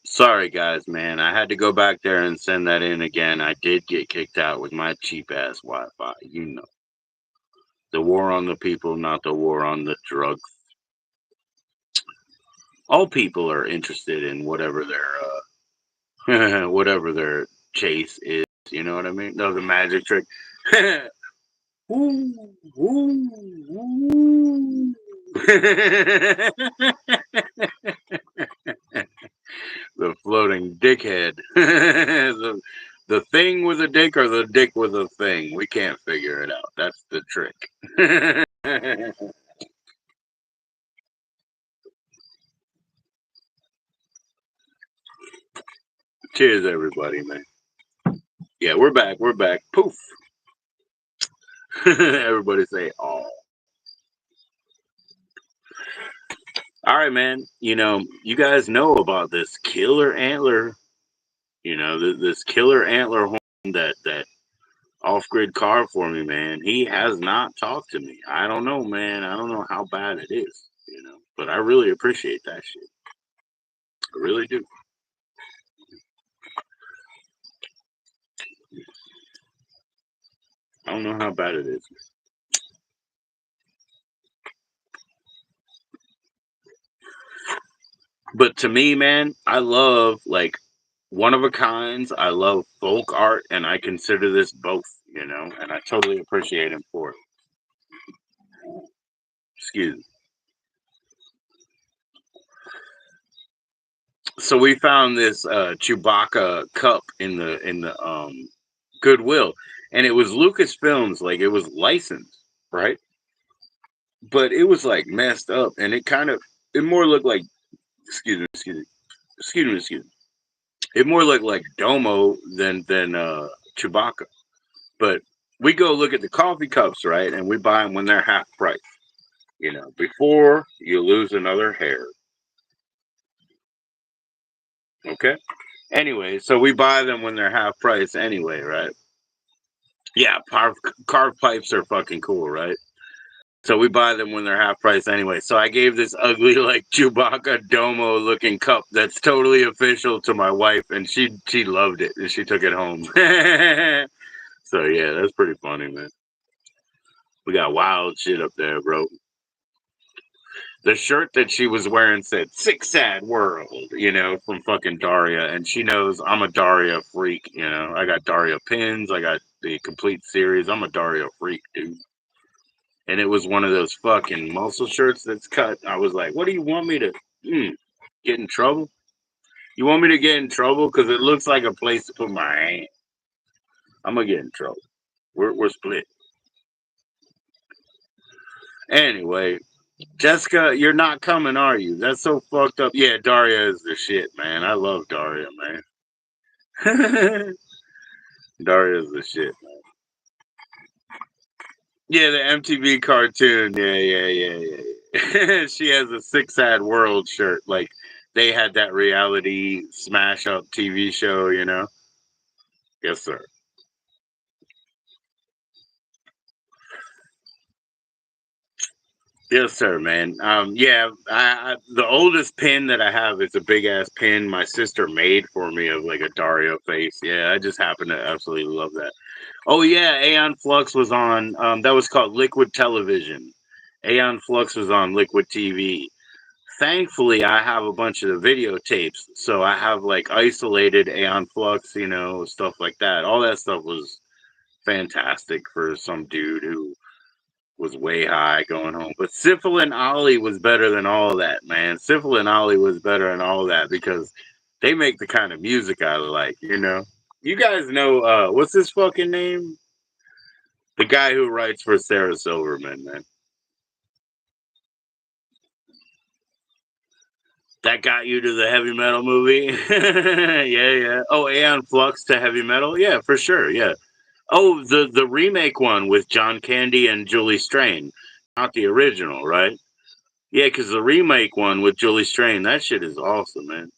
Sorry, guys, man. I had to go back there and send that in again. I did get kicked out with my cheap ass Wi Fi. You know, the war on the people, not the war on the drugs. All people are interested in whatever their whatever their chase is. You know what I mean? No, the magic trick. Ooh, ooh, ooh. The floating dickhead. The thing with a dick or the dick with a thing. We can't figure it out. That's the trick. Cheers, everybody, man. Yeah, we're back. We're back. Poof. Everybody say, oh. All right, man. You know, you guys know about this killer antler. You know, this killer antler horn that off-grid car for me, man. He has not talked to me. I don't know, man. I don't know how bad it is, you know. But I really appreciate that shit. I really do. I don't know how bad it is. But to me, man, I love like one of a kinds. I love folk art, and I consider this both, you know. And I totally appreciate him for it. Excuse me. So we found this Chewbacca cup in the Goodwill, and it was Lucasfilms, like it was licensed, right? But it was like messed up, and it more looked like excuse me. It more looked like Domo than Chewbacca. But we go look at the coffee cups, right? And we buy them when they're half price. You know, before you lose another hair. Okay. Anyway, so we buy them when they're half price anyway, right? Yeah, carved pipes are fucking cool, right? So we buy them when they're half price anyway. So I gave this ugly like Chewbacca Domo looking cup that's totally official to my wife, and she loved it and she took it home. So yeah, that's pretty funny, man. We got wild shit up there, bro. The shirt that she was wearing said "Six Sad World," you know, from fucking Daria, and she knows I'm a Daria freak. You know, I got Daria pins, I got the complete series. I'm a Daria freak, dude. And it was one of those fucking muscle shirts that's cut. I was like, "What do you want me to get in trouble? You want me to get in trouble because it looks like a place to put my hand? I'm gonna get in trouble. We're split anyway." Jessica, you're not coming, are you? That's so fucked up. Yeah, Daria is the shit, man. I love Daria, man. Daria is the shit, man. Yeah, the MTV cartoon. Yeah. She has a Six Sad World shirt. Like they had that reality smash up TV show, you know? Yes, sir. Yes, sir, man. Yeah, the oldest pin that I have is a big ass pin my sister made for me of like a Dario face. Yeah, I just happen to absolutely love that. Oh yeah, Aeon Flux was on. That was called Liquid Television. Aeon Flux was on Liquid TV. Thankfully, I have a bunch of the videotapes, so I have like isolated Aeon Flux, you know, stuff like that. All that stuff was fantastic for some dude who was way high going home. But Syphil and Ollie was better than all of that, man. Syphil and Ollie was better than all of that because they make the kind of music I like, you know. You guys know what's his fucking name? The guy who writes for Sarah Silverman, man. That got you to the heavy metal movie? Yeah. Oh, Aeon Flux to heavy metal? Yeah, for sure. Yeah. Oh, the remake one with John Candy and Julie Strain, not the original, right? Yeah, because the remake one with Julie Strain, that shit is awesome, man.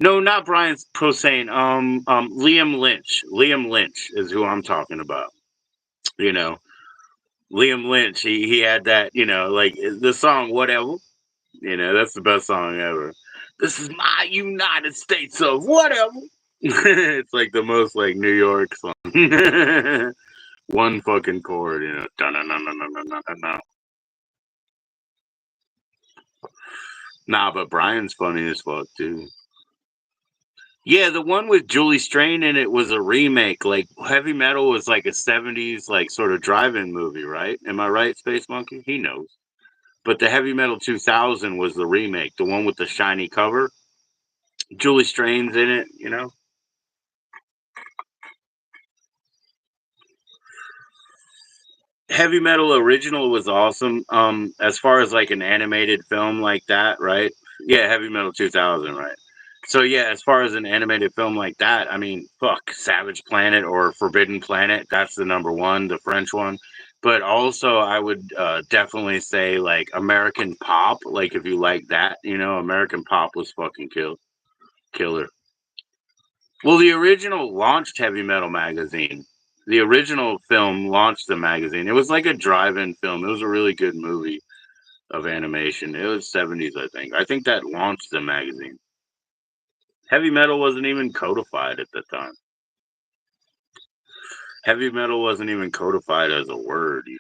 No, not Brian Posehn. Liam Lynch. Liam Lynch is who I'm talking about. You know, Liam Lynch. He had that. You know, like the song "Whatever." You know, that's the best song ever. This is my United States of whatever. It's like the most like New York song. One fucking chord, you know. Dun-dun-dun-dun-dun-dun-dun. Nah, but Brian's funny as fuck too. Yeah, the one with Julie Strain in it was a remake. Like Heavy Metal was like a '70s like sort of drive-in movie, right? Am I right, Space Monkey? He knows. But the Heavy Metal 2000 was the remake, the one with the shiny cover. Julie Strain's in it, you know. Heavy Metal original was awesome. As far as like an animated film like that, right? Yeah, Heavy Metal 2000, right? So yeah, as far as an animated film like that, I mean, fuck, Savage Planet or Forbidden Planet, that's the number one, the French one. But also, I would definitely say like American Pop, like if you like that, you know, American Pop was fucking killer. Well, the original launched Heavy Metal magazine. The original film launched the magazine. It was like a drive-in film. It was a really good movie of animation. It was '70s, I think. I think that launched the magazine. Heavy metal wasn't even codified at the time. Heavy metal wasn't even codified as a word, you know.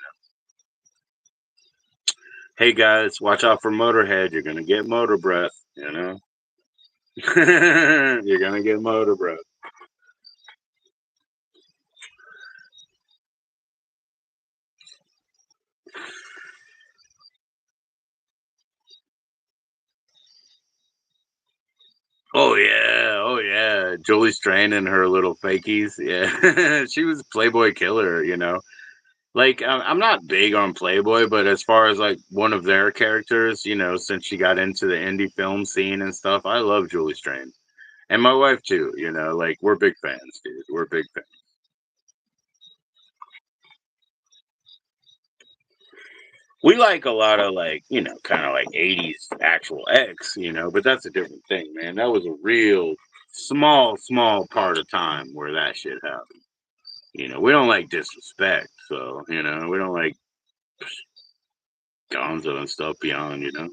Hey guys, watch out for Motorhead. You're gonna get motor breath, you know. You're gonna get motor breath. Oh yeah, oh yeah. Julie Strain and her little fakies. Yeah, she was Playboy killer. You know, like I'm not big on Playboy, but as far as like one of their characters, you know, since she got into the indie film scene and stuff, I love Julie Strain and my wife too. You know, like we're big fans, dude. We're big fans. We like a lot of like you know, kind of like '80s actual X. You know, but that's a different thing, man. That was a real small part of time where that shit happened. You know, we don't like disrespect, so you know, we don't like Gonzo and stuff beyond. You know,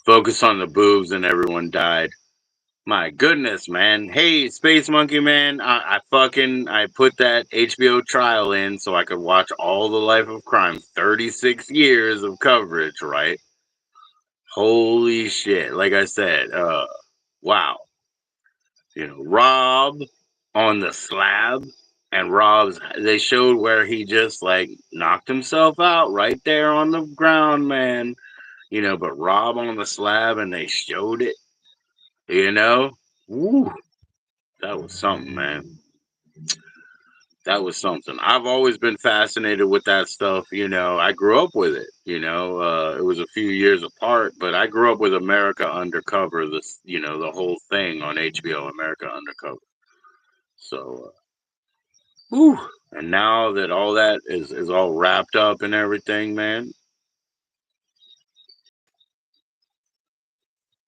focus on the boobs and everyone died. My goodness, man. Hey, Space Monkey Man, I put that HBO trial in so I could watch all the Life of Crime. 36 years of coverage, right? Holy shit. Like I said, wow. You know, Rob on the slab and they showed where he just like knocked himself out right there on the ground, man. You know, but Rob on the slab and they showed it, you know. Woo, that was something, man. That was something. I've always been fascinated with that stuff. You know, I grew up with it. You know, it was a few years apart, but I grew up with America Undercover. This, you know, the whole thing on HBO, America Undercover. So, whew. And now that all that is all wrapped up and everything, man,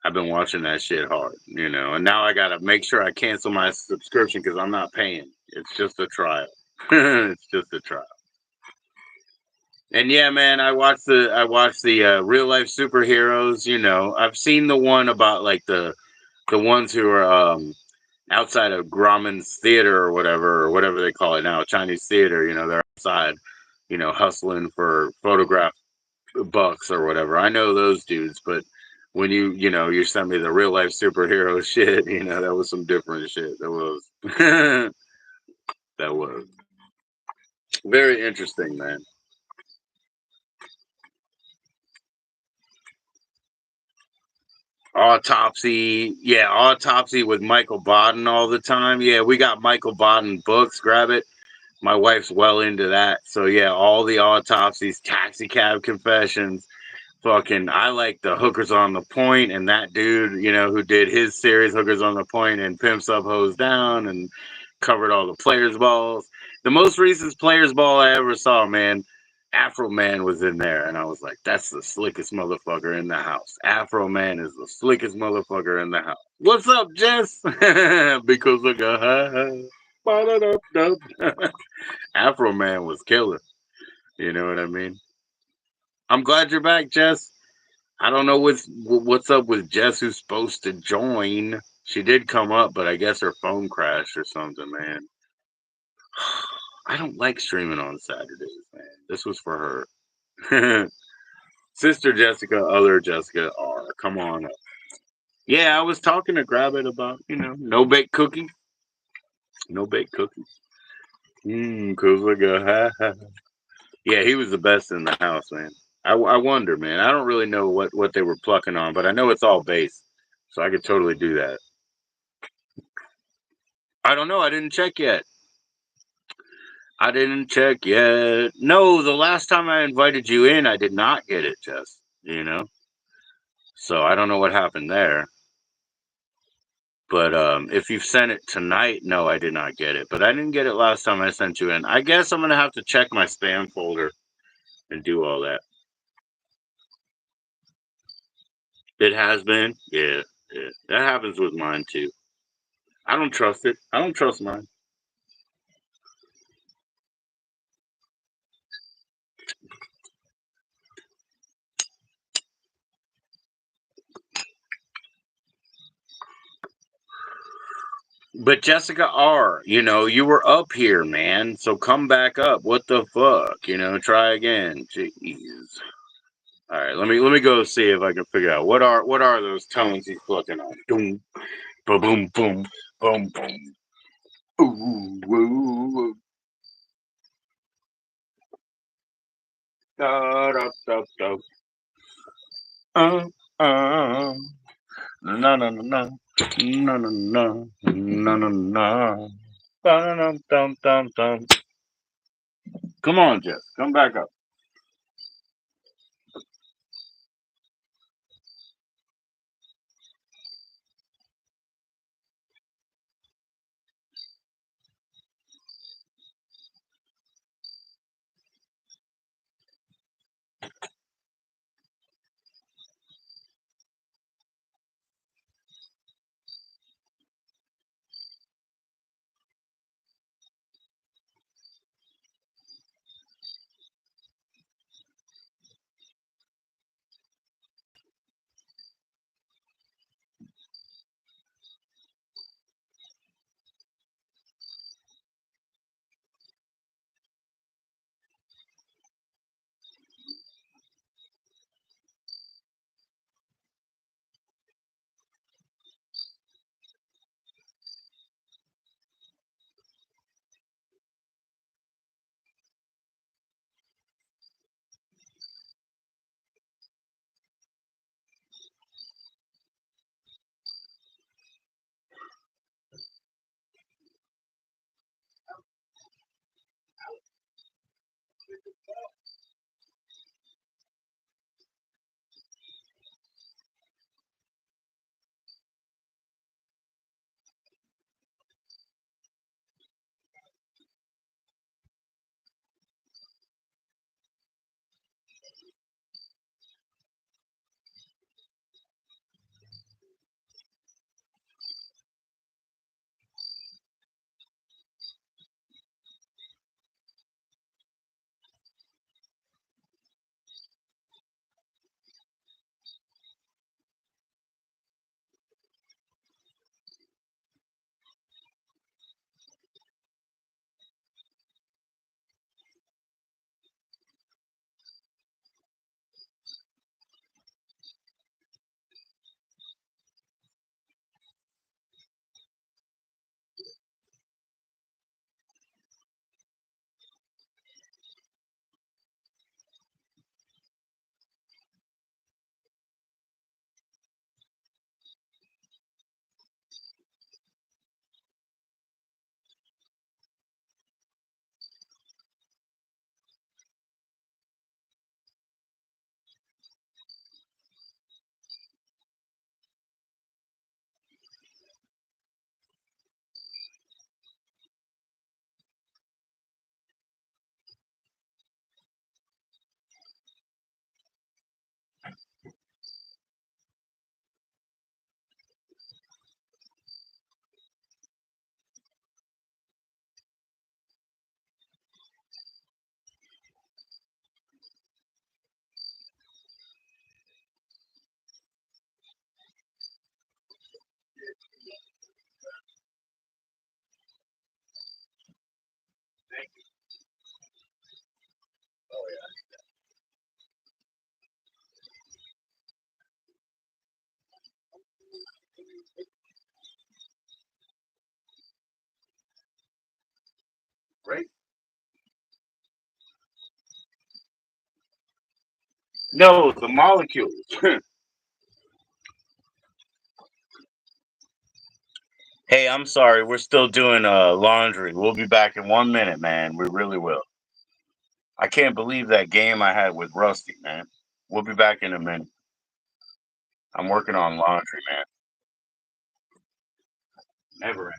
I've been watching that shit hard. You know, and now I gotta make sure I cancel my subscription because I'm not paying. It's just a trial. It's just a trial. And yeah, man, I watched the real life superheroes. You know, I've seen the one about like the ones who are outside of Grauman's theater or whatever they call it now, Chinese theater. You know, they're outside, you know, hustling for photograph bucks or whatever. I know those dudes, but when you know you sent me the real life superhero shit, you know, that was some different shit. That was that was very interesting, man. Autopsy, yeah, Autopsy with Michael Bodden all the time. Yeah, we got Michael Bodden books. Grab it. My wife's well into that. So yeah, all the autopsies, taxi cab confessions. Fucking, I like the Hookers on the Point and that dude, you know, who did his series Hookers on the Point and Pimps Up, Hose Down and covered all the players balls. The most recent players ball I ever saw, man. Afro Man was in there, and I was like, "That's the slickest motherfucker in the house." Afro Man is the slickest motherfucker in the house. What's up, Jess? Because I got Afro Man was killer. You know what I mean? I'm glad you're back, Jess. I don't know what's up with Jess, who's supposed to join. She did come up, but I guess her phone crashed or something, man. I don't like streaming on Saturdays, man. This was for her. Sister Jessica, other Jessica R. Come on up. Yeah, I was talking to Grabbit about, no bake cookies. No bake cookies. Cause like a ha ha. Yeah, he was the best in the house, man. I wonder, man. I don't really know what they were plucking on, but I know it's all bass. So I could totally do that. I don't know. I didn't check yet. I didn't check yet. No, the last time I invited you in, I did not get it, Jess. So I don't know what happened there. But if you've sent it tonight, no, I did not get it. But I didn't get it last time I sent you in. I guess I'm gonna have to check my spam folder and do all that. It has been, yeah, yeah. That happens with mine too. I don't trust it. I don't trust mine. But Jessica R, you were up here, man. So come back up. What the fuck? Try again. Jeez. All right, let me go see if I can figure out what are those tones he's plucking on. Boom, boom, boom, boom, boom, boom. Ooh, woo, woo. Da, da, da, da. Uh, uh. No, no, no, no. No, no, no. No, no, no. Dum, dum, dum, dum. Come on, Jeff. Come back up. No, the molecules. Hey, I'm sorry. We're still doing laundry. We'll be back in 1 minute, man. We really will. I can't believe that game I had with Rusty, man. We'll be back in a minute. I'm working on laundry, man. Never end.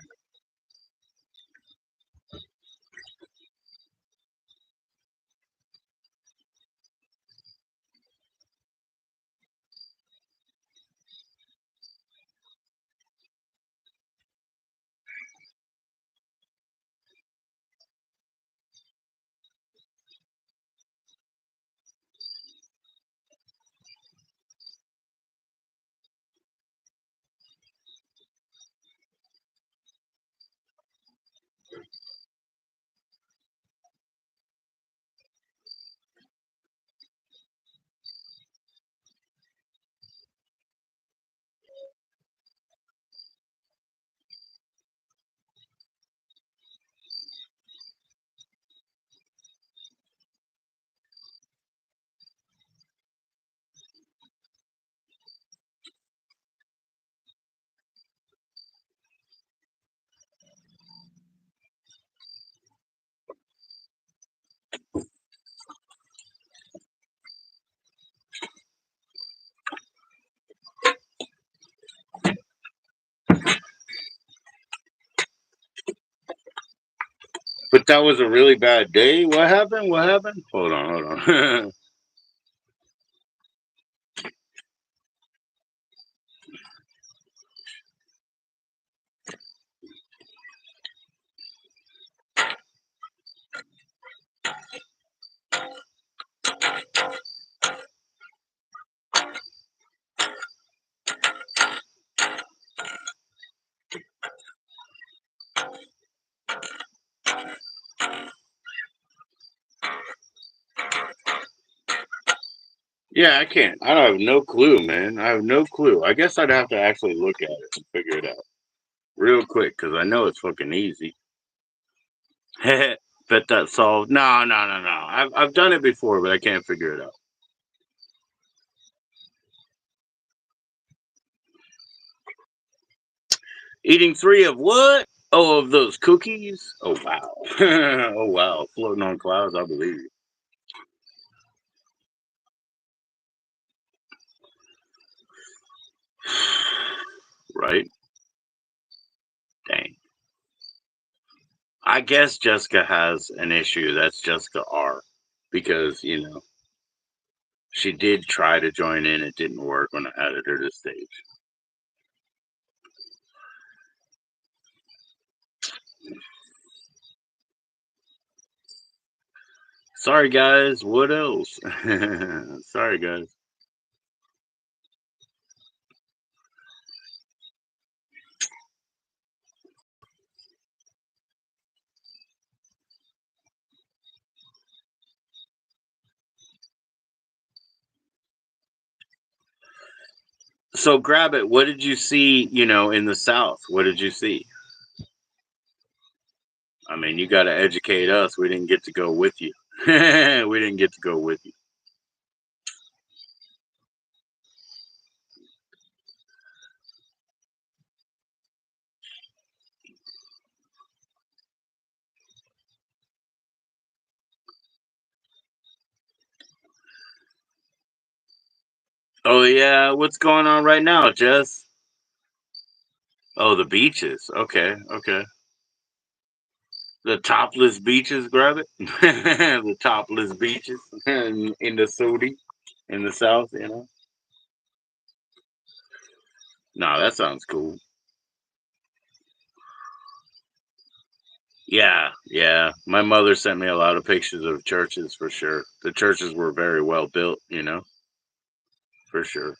But that was a really bad day. What happened? What happened? Hold on, hold on. Yeah, I can't. I have no clue, man. I have no clue. I guess I'd have to actually look at it and figure it out real quick because I know it's fucking easy. Bet that solved. No, no, no, no. I've done it before, but I can't figure it out. Eating three of what? Oh, of those cookies? Oh wow. Oh wow. Floating on clouds, I believe you. Right? Dang. I guess Jessica has an issue. That's Jessica R. Because, she did try to join in. It didn't work when I added her to stage. Sorry, guys. What else? Sorry, guys. So, grab it. What did you see, in the South? What did you see? I mean, you got to educate us. We didn't get to go with you. We didn't get to go with you. Oh, yeah. What's going on right now, Jess? Oh, the beaches. Okay. Okay. The topless beaches, grab it. The topless beaches in the Saudi, in the South. No, that sounds cool. Yeah, yeah. My mother sent me a lot of pictures of churches for sure. The churches were very well built, for sure.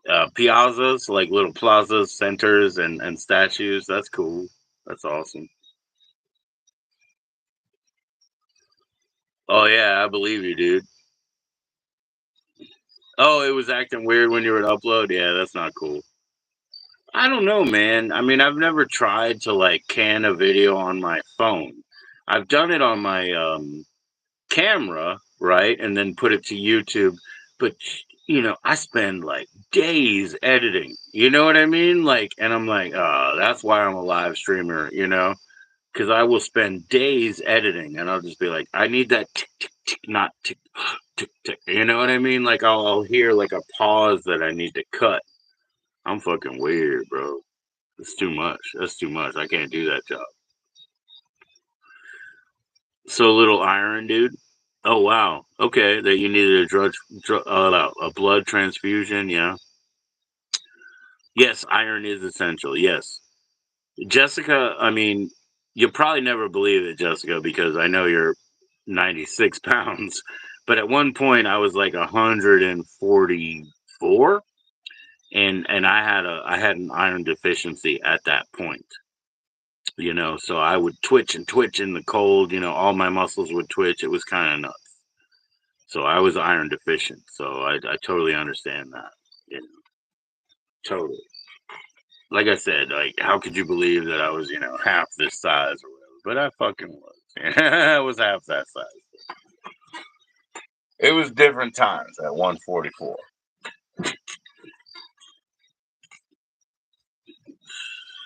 Piazzas, like little plazas, centers, and statues. That's cool. That's awesome. Oh yeah, I believe you, dude. Oh, it was acting weird when you were to upload. Yeah, that's not cool. I don't know, man. I mean, I've never tried to like can a video on my phone. I've done it on my camera, right, and then put it to YouTube. But I spend like days editing. You know what I mean? Like, and I'm like, that's why I'm a live streamer. Because I will spend days editing, and I'll just be like, I need that tick tick tick, not tick tick tick. You know what I mean? Like I'll hear like a pause that I need to cut. I'm fucking weird, bro. It's too much. That's too much. I can't do that job. So little iron, dude. Oh wow. Okay, that you needed a blood transfusion. Yeah. Yes, iron is essential. Yes, Jessica. I mean, you'll probably never believe it, Jessica, because I know you're 96 pounds, but at one point I was like 144, and I had an iron deficiency at that point. So I would twitch and twitch in the cold. All my muscles would twitch. It was kind of nuts. So I was iron deficient. So I totally understand that. You know, totally. Like I said, like how could you believe that I was, half this size or whatever? But I fucking was. I was half that size. It was different times at 144.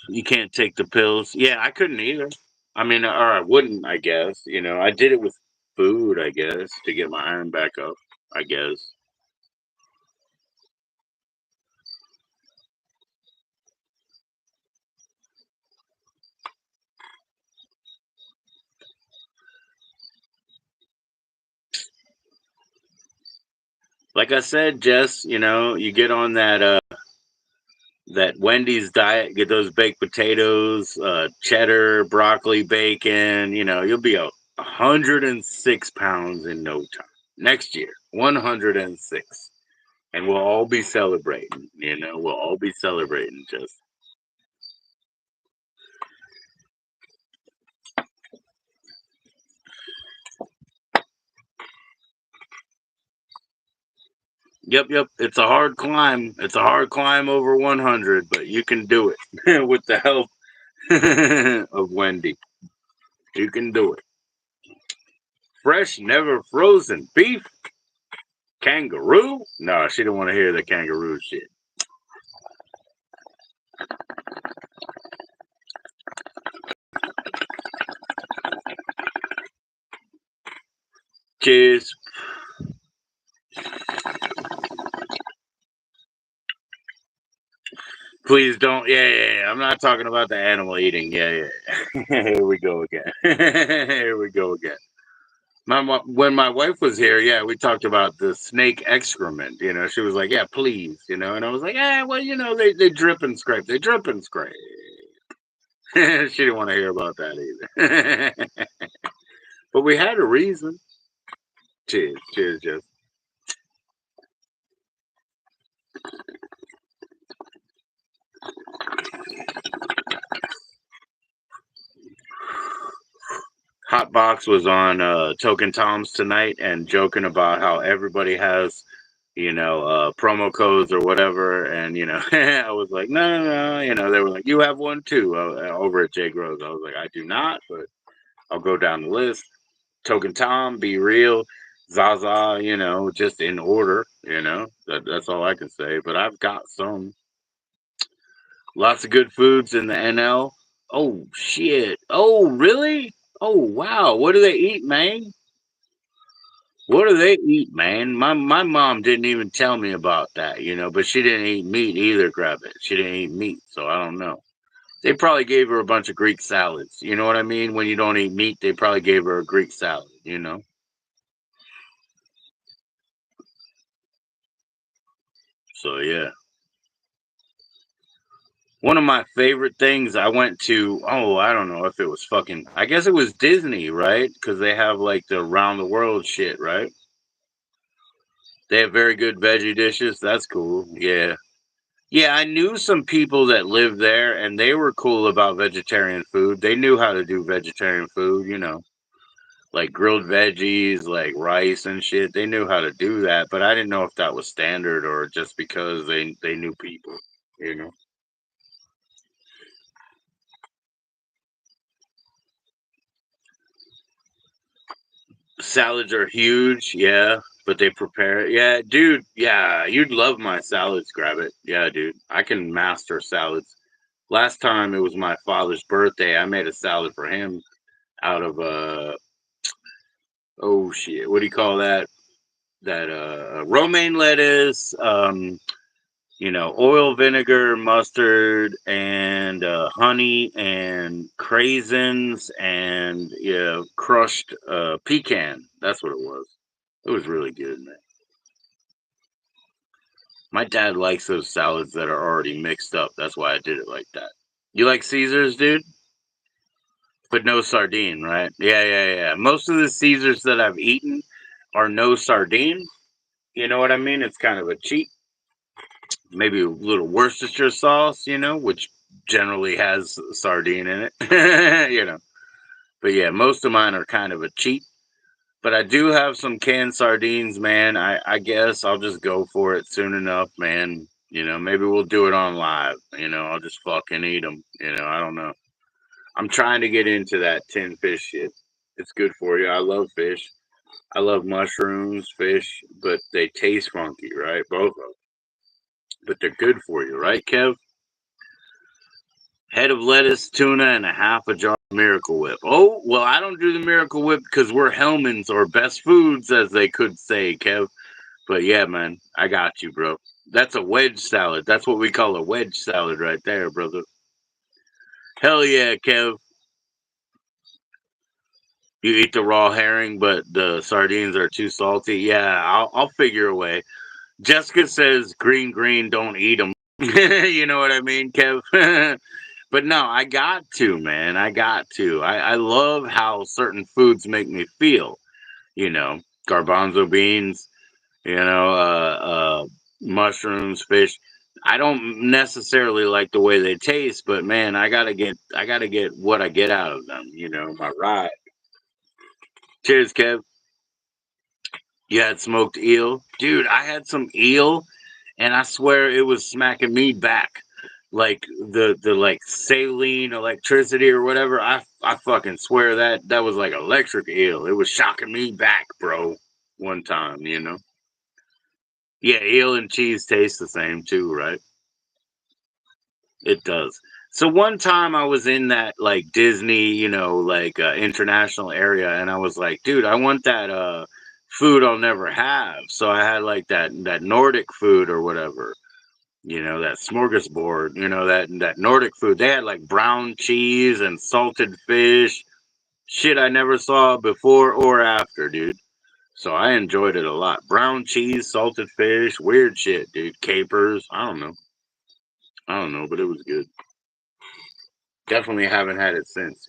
You can't take the pills. Yeah, I couldn't either. I mean, or I wouldn't, I guess. I did it with food, I guess, to get my iron back up, I guess. Like I said, Jess, you get on that Wendy's diet, get those baked potatoes, cheddar, broccoli, bacon, you'll be 106 pounds in no time. Next year, 106. And we'll all be celebrating, we'll all be celebrating, Jess. Yep, yep. It's a hard climb. It's a hard climb over 100, but you can do it with the help of Wendy. You can do it. Fresh, never frozen beef, kangaroo. No, she didn't want to hear the kangaroo shit. Cheers. Please don't. Yeah, yeah, yeah. I'm not talking about the animal eating. Yeah, yeah. Here we go again. Here we go again. When my wife was here, yeah, we talked about the snake excrement. She was like, "Yeah, please," and I was like, "Yeah, well, they drip and scrape. They drip and scrape." She didn't want to hear about that either. But we had a reason. Cheers, cheers, Jeff. Hotbox was on Token Toms tonight and joking about how everybody has, promo codes or whatever. And, I was like, no, no, no. They were like, you have one too over at Jay Groves. I was like, I do not, but I'll go down the list. Token Tom, Be Real, Zaza, just in order, that's all I can say. But I've got some. Lots of good foods in the NL. Oh, shit. Oh, really? Oh, wow. What do they eat, man? What do they eat, man? My mom didn't even tell me about that, but she didn't eat meat either, grab it. She didn't eat meat, so I don't know. They probably gave her a bunch of Greek salads. You know what I mean? When you don't eat meat, they probably gave her a Greek salad. So yeah. One of my favorite things I went to, oh, I don't know if it was I guess it was Disney, right? Because they have like the round the world shit, right? They have very good veggie dishes. That's cool. Yeah. Yeah, I knew some people that lived there and they were cool about vegetarian food. They knew how to do vegetarian food, like grilled veggies, like rice and shit. They knew how to do that, but I didn't know if that was standard or just because they knew people, you know. Salads are huge, yeah, but they prepare it. Yeah, dude, yeah, you'd love my salads, grab it. Yeah, dude, I can master salads. Last time it was my father's birthday, I made a salad for him out of oh shit, what do you call that? That romaine lettuce, oil, vinegar, mustard, and honey, and craisins, and crushed pecan. That's what it was. It was really good, man. My dad likes those salads that are already mixed up. That's why I did it like that. You like Caesars, dude? But no sardine, right? Yeah, yeah, yeah. Most of the Caesars that I've eaten are no sardine. You know what I mean? It's kind of a cheat. Maybe a little Worcestershire sauce, which generally has sardine in it. But yeah, most of mine are kind of a cheat. But I do have some canned sardines, man. I guess I'll just go for it soon enough, man. Maybe we'll do it on live. I'll just fucking eat them. I don't know. I'm trying to get into that tin fish shit. It's good for you. I love fish. I love mushrooms, fish, but they taste funky, right? Both of them. But they're good for you, right, Kev? Head of lettuce, tuna, and a half a jar of Miracle Whip. Oh, well, I don't do the Miracle Whip because we're Hellman's or best foods, as they could say, Kev. But yeah, man, I got you, bro. That's a wedge salad. That's what we call a wedge salad right there, brother. Hell yeah, Kev. You eat the raw herring, but the sardines are too salty. Yeah, I'll figure a way. Jessica says green, green, don't eat them. You know what I mean, Kev? But no, I got to, man. I got to. I love how certain foods make me feel. Garbanzo beans, mushrooms, fish. I don't necessarily like the way they taste, but man, I gotta get what I get out of them. My ride. Cheers, Kev. You had smoked eel, dude. I had some eel, and I swear it was smacking me back, like the like saline electricity or whatever. I fucking swear that was like electric eel. It was shocking me back, bro. One time. Yeah, eel and cheese taste the same too, right? It does. So one time I was in that like Disney, like international area, and I was like, dude, I want that food I'll never have. So I had like that Nordic food or whatever, that smorgasbord, that Nordic food. They had like brown cheese and salted fish, shit I never saw before or after, dude. So I enjoyed it a lot. Brown cheese, salted fish, weird shit, dude. Capers. I don't know. I don't know, but it was good. Definitely haven't had it since.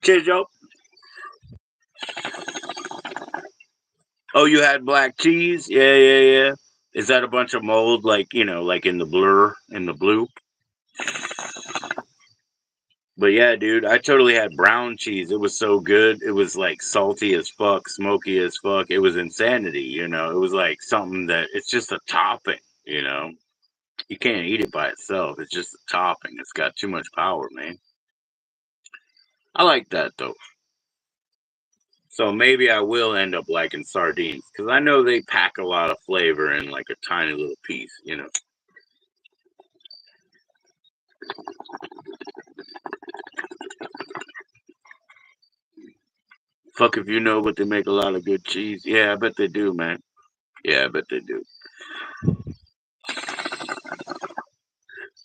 Cheers, Joe. Oh, you had black cheese? Yeah, yeah, yeah. Is that a bunch of mold, like like in the blue? But yeah, dude, I totally had brown cheese. It was so good. It was like salty as fuck, smoky as fuck. It was insanity. It was like something that it's just a topping. You can't eat it by itself. It's just a topping. It's got too much power, man. I like that though. So maybe I will end up liking sardines because I know they pack a lot of flavor in like a tiny little piece. Fuck if you know, but they make a lot of good cheese. Yeah, I bet they do, man. Yeah, I bet they do.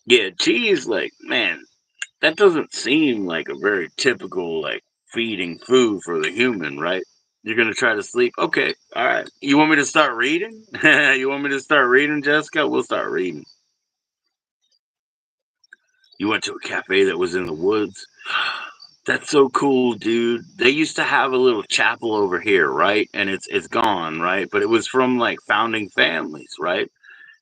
Yeah, cheese, like, man, that doesn't seem like a very typical, like, feeding food for the human, right? You're gonna try to sleep? Okay, all right. You want me to start reading? You want me to start reading, Jessica? We'll start reading. You went to a cafe that was in the woods. That's so cool, dude. They used to have a little chapel over here, right? And it's gone, right? But it was from like founding families, right?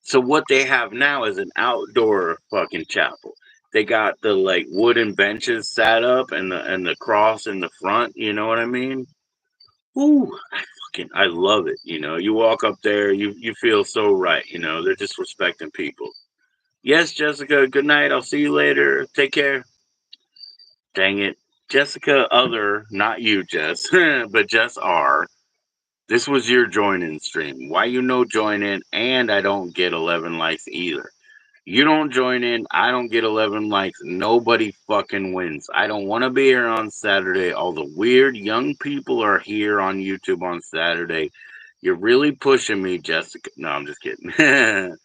So what they have now is an outdoor fucking chapel. They got the like wooden benches set up and the cross in the front. You know what I mean? Ooh, I love it. You walk up there, you feel so right. They're just respecting people. Yes, Jessica. Good night. I'll see you later. Take care. Dang it. Jessica, other, not you, Jess, but Jess R. This was your join in stream. Why you no join in and I don't get 11 likes either? You don't join in, I don't get 11 likes. Nobody fucking wins. I don't want to be here on Saturday. All the weird young people are here on YouTube on Saturday. You're really pushing me, Jessica. No, I'm just kidding.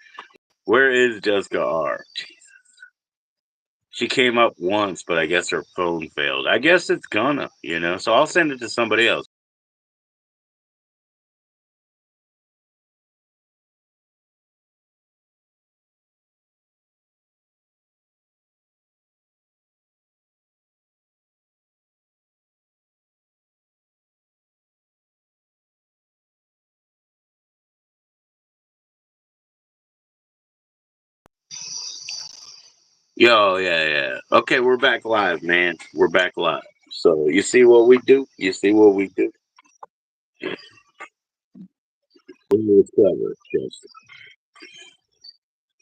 Where is Jessica R? She came up once, but I guess her phone failed. I guess it's gonna, so I'll send it to somebody else. Yo, yeah. Okay, we're back live, man. We're back live. So you see what we do? You see what we do? It's clever, Jessica.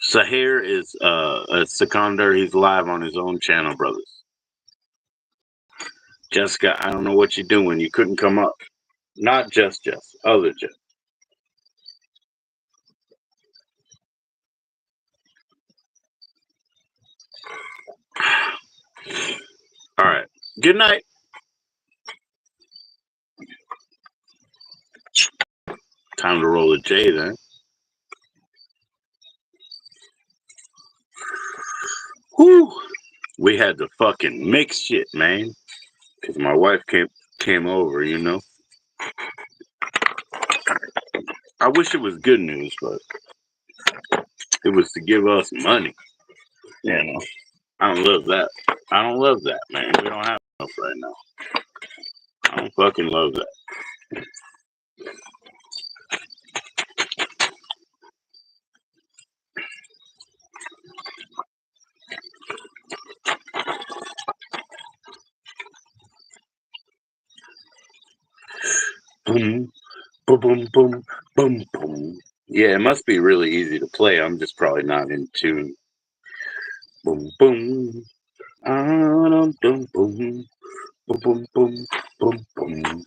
Sahir is a seconder. He's live on his own channel, brothers. Jessica, I don't know what you're doing. You couldn't come up. Not just Jess, other Jess. All right. Good night. Time to roll a J then. Whew. We had to fucking mix shit, man. Because my wife came over. I wish it was good news, but it was to give us money. You know. I don't love that. I don't love that, man. We don't have enough right now. I don't fucking love that. Boom, boom, boom, boom, boom, boom. Yeah, it must be really easy to play. I'm just probably not in tune. Boom, boom. Boom, boom, boom, boom, boom, boom, boom.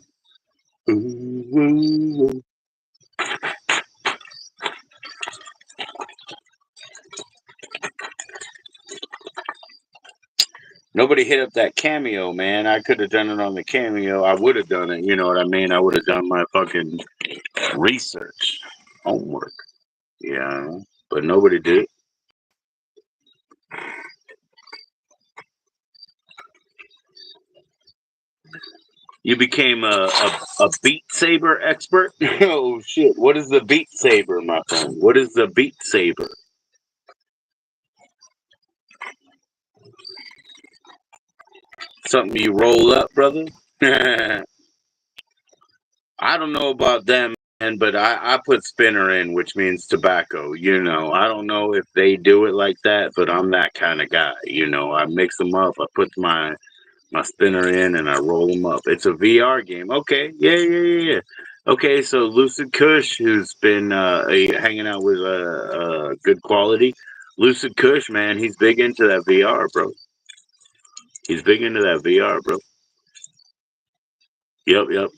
Ooh, ooh, ooh. Nobody hit up that cameo, man. I could have done it on the cameo. I would have done it. You know what I mean? I would have done my fucking research, homework. Yeah, but nobody did. You became a Beat Saber expert? Oh, shit. What is the Beat Saber, my friend? What is the Beat Saber? Something you roll up, brother? I don't know about them, man, but I put spinner in, which means tobacco. I don't know if they do it like that, but I'm that kind of guy. I mix them up. I put my spinner in and I roll them up. It's a VR game. Okay, yeah. Okay, so Lucid Kush, who's been hanging out with good quality, Lucid Kush, man, he's big into that VR, bro. He's big into that VR, bro. Yep.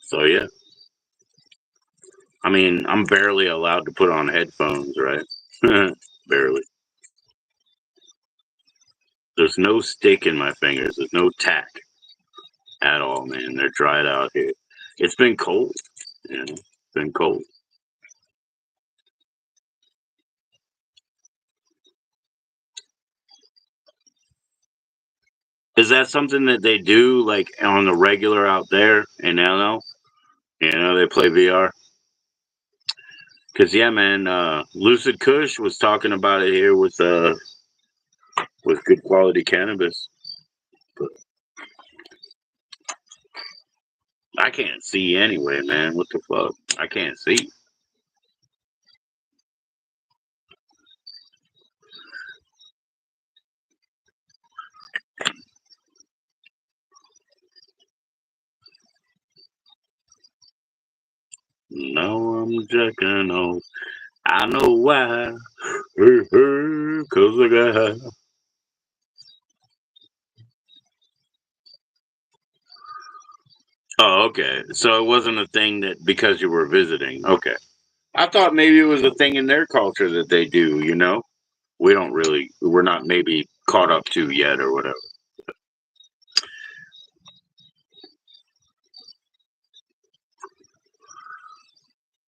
So yeah, I mean, I'm barely allowed to put on headphones, right? Barely. There's no stick in my fingers. There's no tack at all, man. They're dried out here. It's been cold. It's been cold. Is that something that they do like on the regular out there in LL? They play VR. Cause yeah, man, Lucid Kush was talking about it here with good quality cannabis. But I can't see anyway, man. What the fuck? I can't see. No, I'm checking off. I know why. Hey, hey, 'cause I got. Oh, okay. So it wasn't a thing that because you were visiting. Okay. I thought maybe it was a thing in their culture that they do, you know? We don't really, we're not maybe caught up to yet or whatever.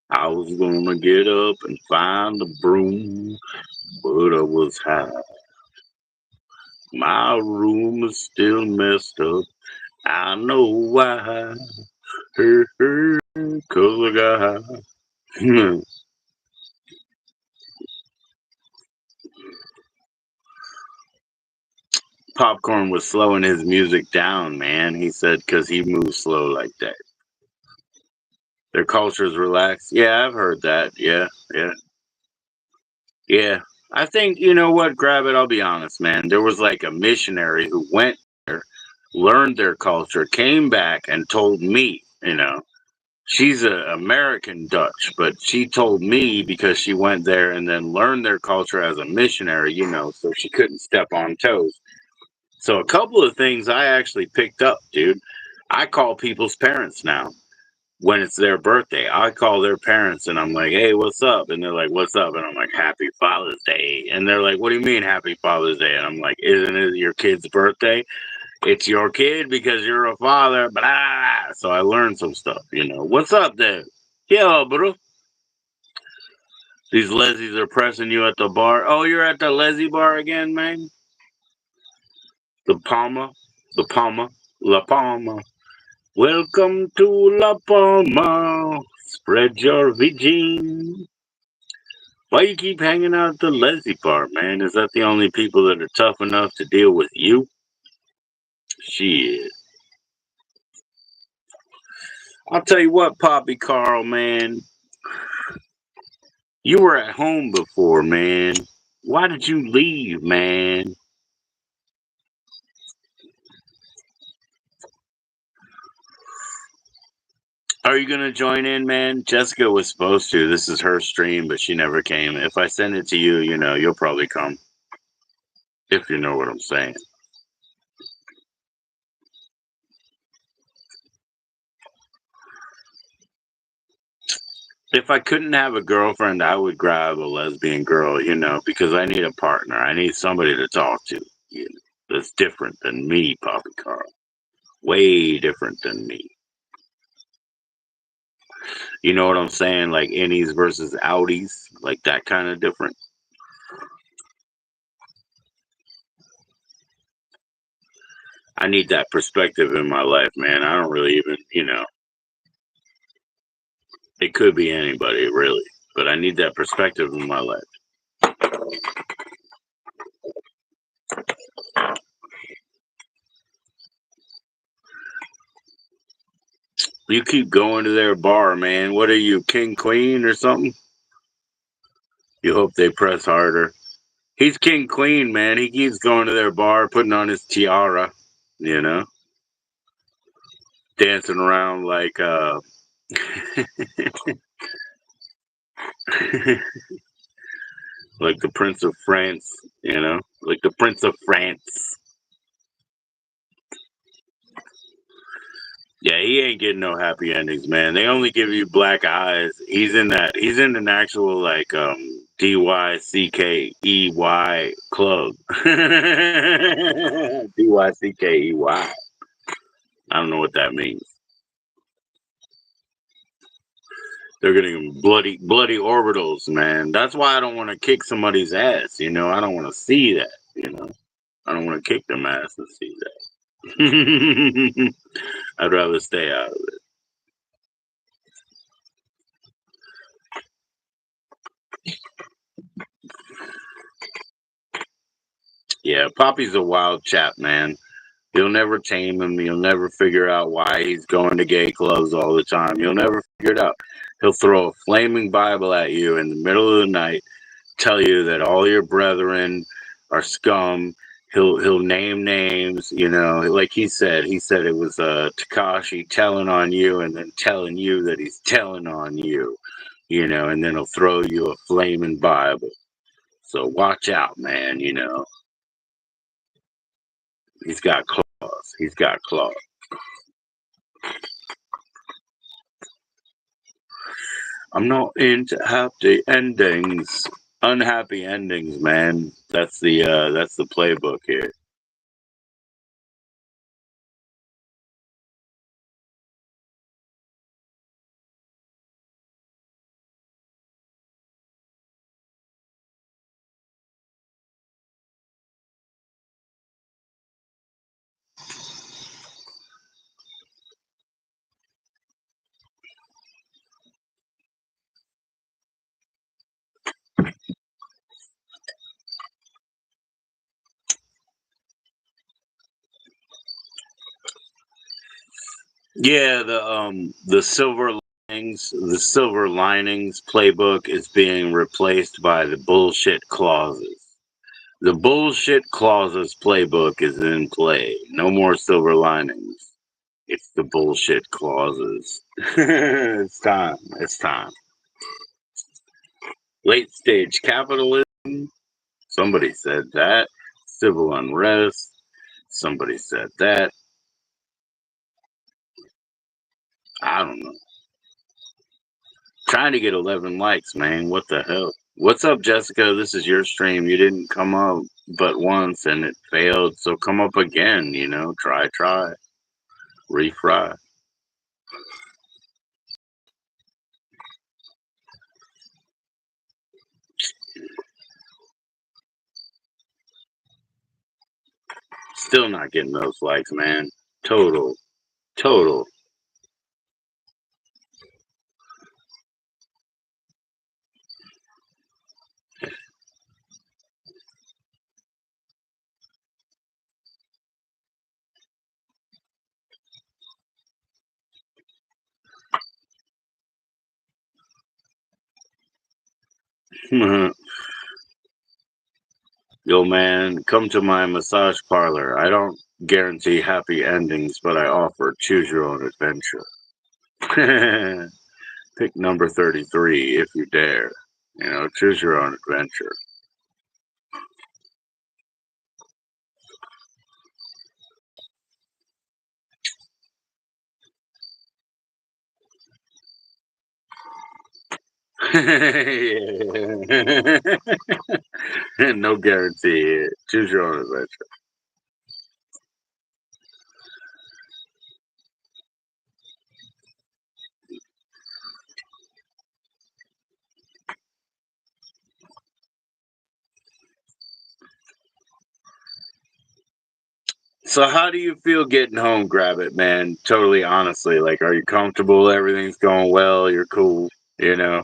I was gonna get up and find a broom, but I was high. My room is still messed up. I know why. Hey, hey, 'cause I got high. Popcorn was slowing his music down, man. He said because he moves slow like that. Their culture's relaxed. Yeah, I've heard that. Yeah, yeah, yeah. I think, you know what, Grab it, I'll be honest, man. There was like a missionary who went there, learned their culture, came back and told me, you know, she's a American Dutch, but she told me because she went there and then learned their culture as a missionary, you know, so she couldn't step on toes. So a couple of things I actually picked up, dude. I call people's parents now when it's their birthday. I call their parents and I'm like, "Hey, what's up?" And they're like, "What's up?" And I'm like, "Happy Father's Day." And they're like, "What do you mean Happy Father's Day?" And I'm like, "Isn't it your kid's birthday? It's your kid because you're a father." Blah. So I learned some stuff, you know. What's up there? Yeah, bro. These lesbies are pressing you at the bar. Oh, you're at the leslie bar again, man? The Palma, the Palma, La Palma. Welcome to La Palma. Spread your virgin. Why you keep hanging out at the leslie bar, man? Is that the only people that are tough enough to deal with you? Shit. I'll tell you what, Poppy Carl, man. You were at home before, man. Why did you leave, man? Are you gonna join in, man? Jessica was supposed to. This is her stream, but she never came. If I send it to you, you know, you'll probably come. If you know what I'm saying. If I couldn't have a girlfriend, I would grab a lesbian girl, you know, because I need a partner. I need somebody to talk to, you know, that's different than me, Poppy Carl. Way different than me. You know what I'm saying? Like innies versus outies, like that kind of different. I need that perspective in my life, man. I don't really even, you know, it could be anybody, really, but I need that perspective in my life. You keep going to their bar, man. What are you, king, queen, or something? You hope they press harder. He's king queen, man. He keeps going to their bar, putting on his tiara, you know, dancing around like like the Prince of France, you know, like the Prince of France. Yeah, he ain't getting no happy endings, man. They only give you black eyes. He's in that. He's in an actual like DYCKEY club. DYCKEY. I don't know what that means. They're getting bloody orbitals, man. That's why I don't want to kick somebody's ass. You know, I don't want to see that. You know, I don't want to kick them ass and see that. I'd rather stay out of it. Yeah, Poppy's a wild chap, man. You'll never tame him. You'll never figure out why he's going to gay clubs all the time. You'll never figure it out. He'll throw a flaming Bible at you in the middle of the night, tell you that all your brethren are scum. He'll name names, you know, like he said. He said it was Takashi telling on you, and then telling you that he's telling on you, you know, and then he'll throw you a flaming Bible. So watch out, man. He's got claws. He's got claws. I'm not into happy endings. Unhappy endings, man. That's the playbook here. Yeah, the silver linings playbook is being replaced by the bullshit clauses. The bullshit clauses playbook is in play. No more silver linings. It's the bullshit clauses. It's time. It's time. Late stage capitalism. Somebody said that. Civil unrest. Somebody said that. I don't know. Trying to get 11 likes, man. What the hell? What's up, Jessica? This is your stream. You didn't come up but once and it failed. So come up again, Try. Refry. Still not getting those likes, man. Total. Total. Yo, man, come to my massage parlor. I don't guarantee happy endings, but I offer choose your own adventure. Pick number 33 if you dare. Choose your own adventure. No guarantee. Choose your own adventure. So, how do you feel getting home? Grab it, man. Totally honestly. Like, are you comfortable? Everything's going well. You're cool, you know?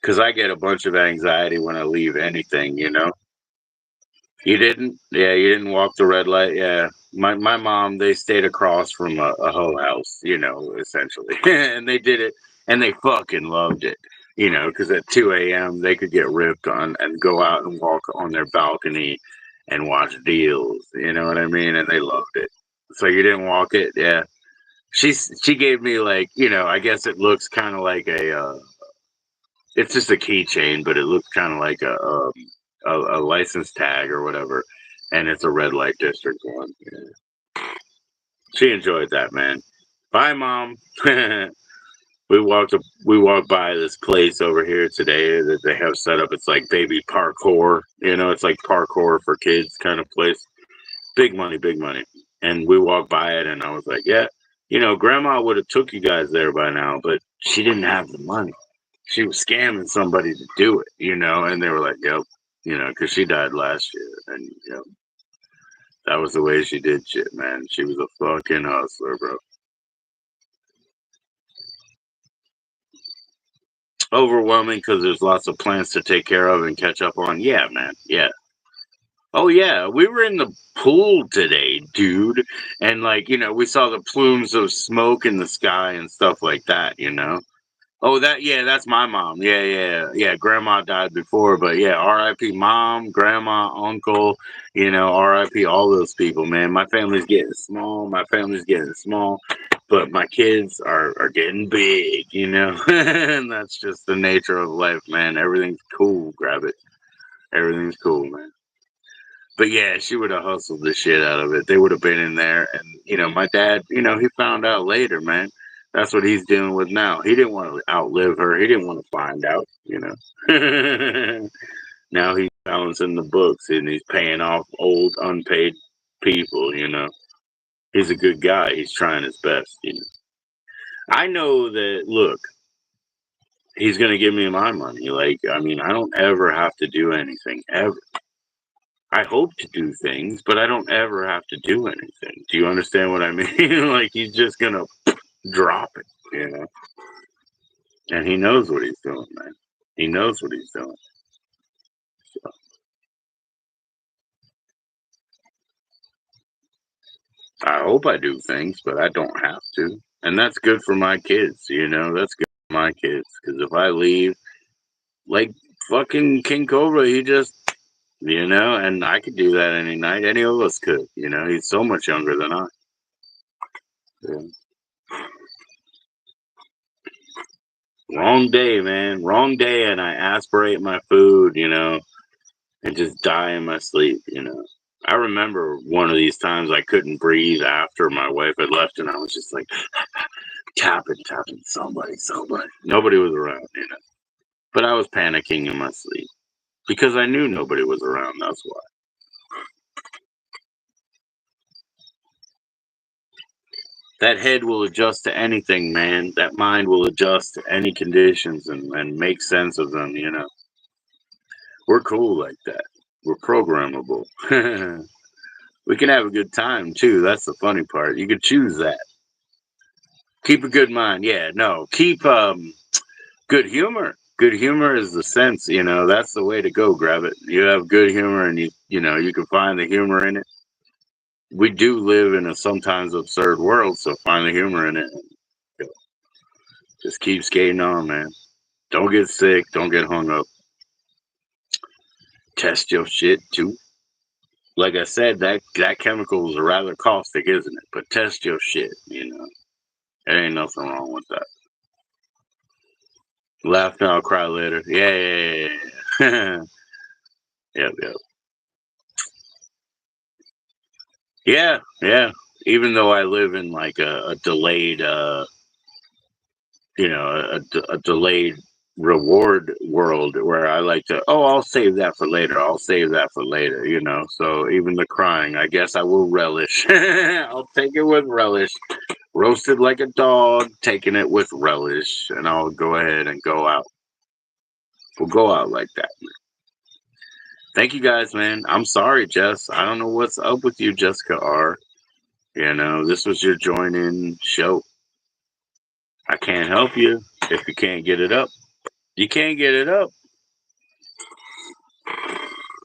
Because I get a bunch of anxiety when I leave anything. You didn't? Yeah, you didn't walk the red light. Yeah, my mom, they stayed across from a whole house, essentially, and they did it, and they fucking loved it, because at 2 a.m. they could get ripped on and go out and walk on their balcony and watch deals. You know what I mean? And they loved it. So you didn't walk it, yeah. She gave me like, I guess it looks kind of like it's just a keychain, but it looks kind of like a license tag or whatever, and it's a red light district one. Yeah. She enjoyed that, man. Bye, mom. We walked by this place over here today that they have set up. It's like baby parkour. It's like parkour for kids kind of place. Big money, big money. And we walked by it, and I was like, yeah, grandma would have took you guys there by now, but she didn't have the money. She was scamming somebody to do it, and they were like, yep, because she died last year, and that was the way she did shit, man. She was a fucking hustler, bro. Overwhelming because there's lots of plants to take care of and catch up on. Yeah, man. Yeah. Oh yeah, we were in the pool today, dude, and like we saw the plumes of smoke in the sky and stuff like that. Oh, yeah, that's my mom. Yeah. Grandma died before, but yeah, R.I.P. Mom, grandma, uncle, R.I.P. all those people, man. My family's getting small. But my kids are getting big, and that's just the nature of life, man. Everything's cool. Grab it. Everything's cool, man. But yeah, she would have hustled the shit out of it. They would have been in there, and my dad, he found out later, man. That's what he's dealing with now. He didn't want to outlive her. He didn't want to find out. Now he's balancing the books and he's paying off old unpaid people. He's a good guy. He's trying his best. I know that. Look, he's gonna give me my money. Like, I mean, I don't ever have to do anything ever. I hope to do things, but I don't ever have to do anything. Do you understand what I mean? Like, he's just gonna drop it. And he knows what he's doing, man. He knows what he's doing. So I hope I do things, but I don't have to. And that's good for my kids. That's good for my kids. Because if I leave, like fucking King Cobra, he just, and I could do that any night. Any of us could. He's so much younger than I. Yeah. Wrong day, man. Wrong day, and I aspirate my food, and just die in my sleep. I remember one of these times I couldn't breathe after my wife had left, and I was just like tapping, somebody. Nobody was around. But I was panicking in my sleep because I knew nobody was around. That's why. That head will adjust to anything, man. That mind will adjust to any conditions and make sense of them. We're cool like that. We're programmable. We can have a good time too. That's the funny part. You could choose that. Keep a good mind. Yeah, no. Keep good humor. Good humor is the sense. That's the way to go. Grab it. You have good humor, and you can find the humor in it. We do live in a sometimes absurd world, so find the humor in it. Just keep skating on, man. Don't get sick. Don't get hung up. Test your shit too. Like I said, that chemical is rather caustic, isn't it? But test your shit. There ain't nothing wrong with that. Laugh now, cry later. Yeah. Yep, yep. Yeah. Even though I live in like a delayed, a delayed reward world where I like to, oh, I'll save that for later. I'll save that for later. So even the crying, I guess I will relish. I'll take it with relish. Roasted like a dog, taking it with relish, and I'll go ahead and go out. We'll go out like that. Thank you guys, man. I'm sorry, Jess. I don't know what's up with you, Jessica R. This was your join in show. I can't help you if you can't get it up. You can't get it up.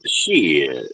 Shit.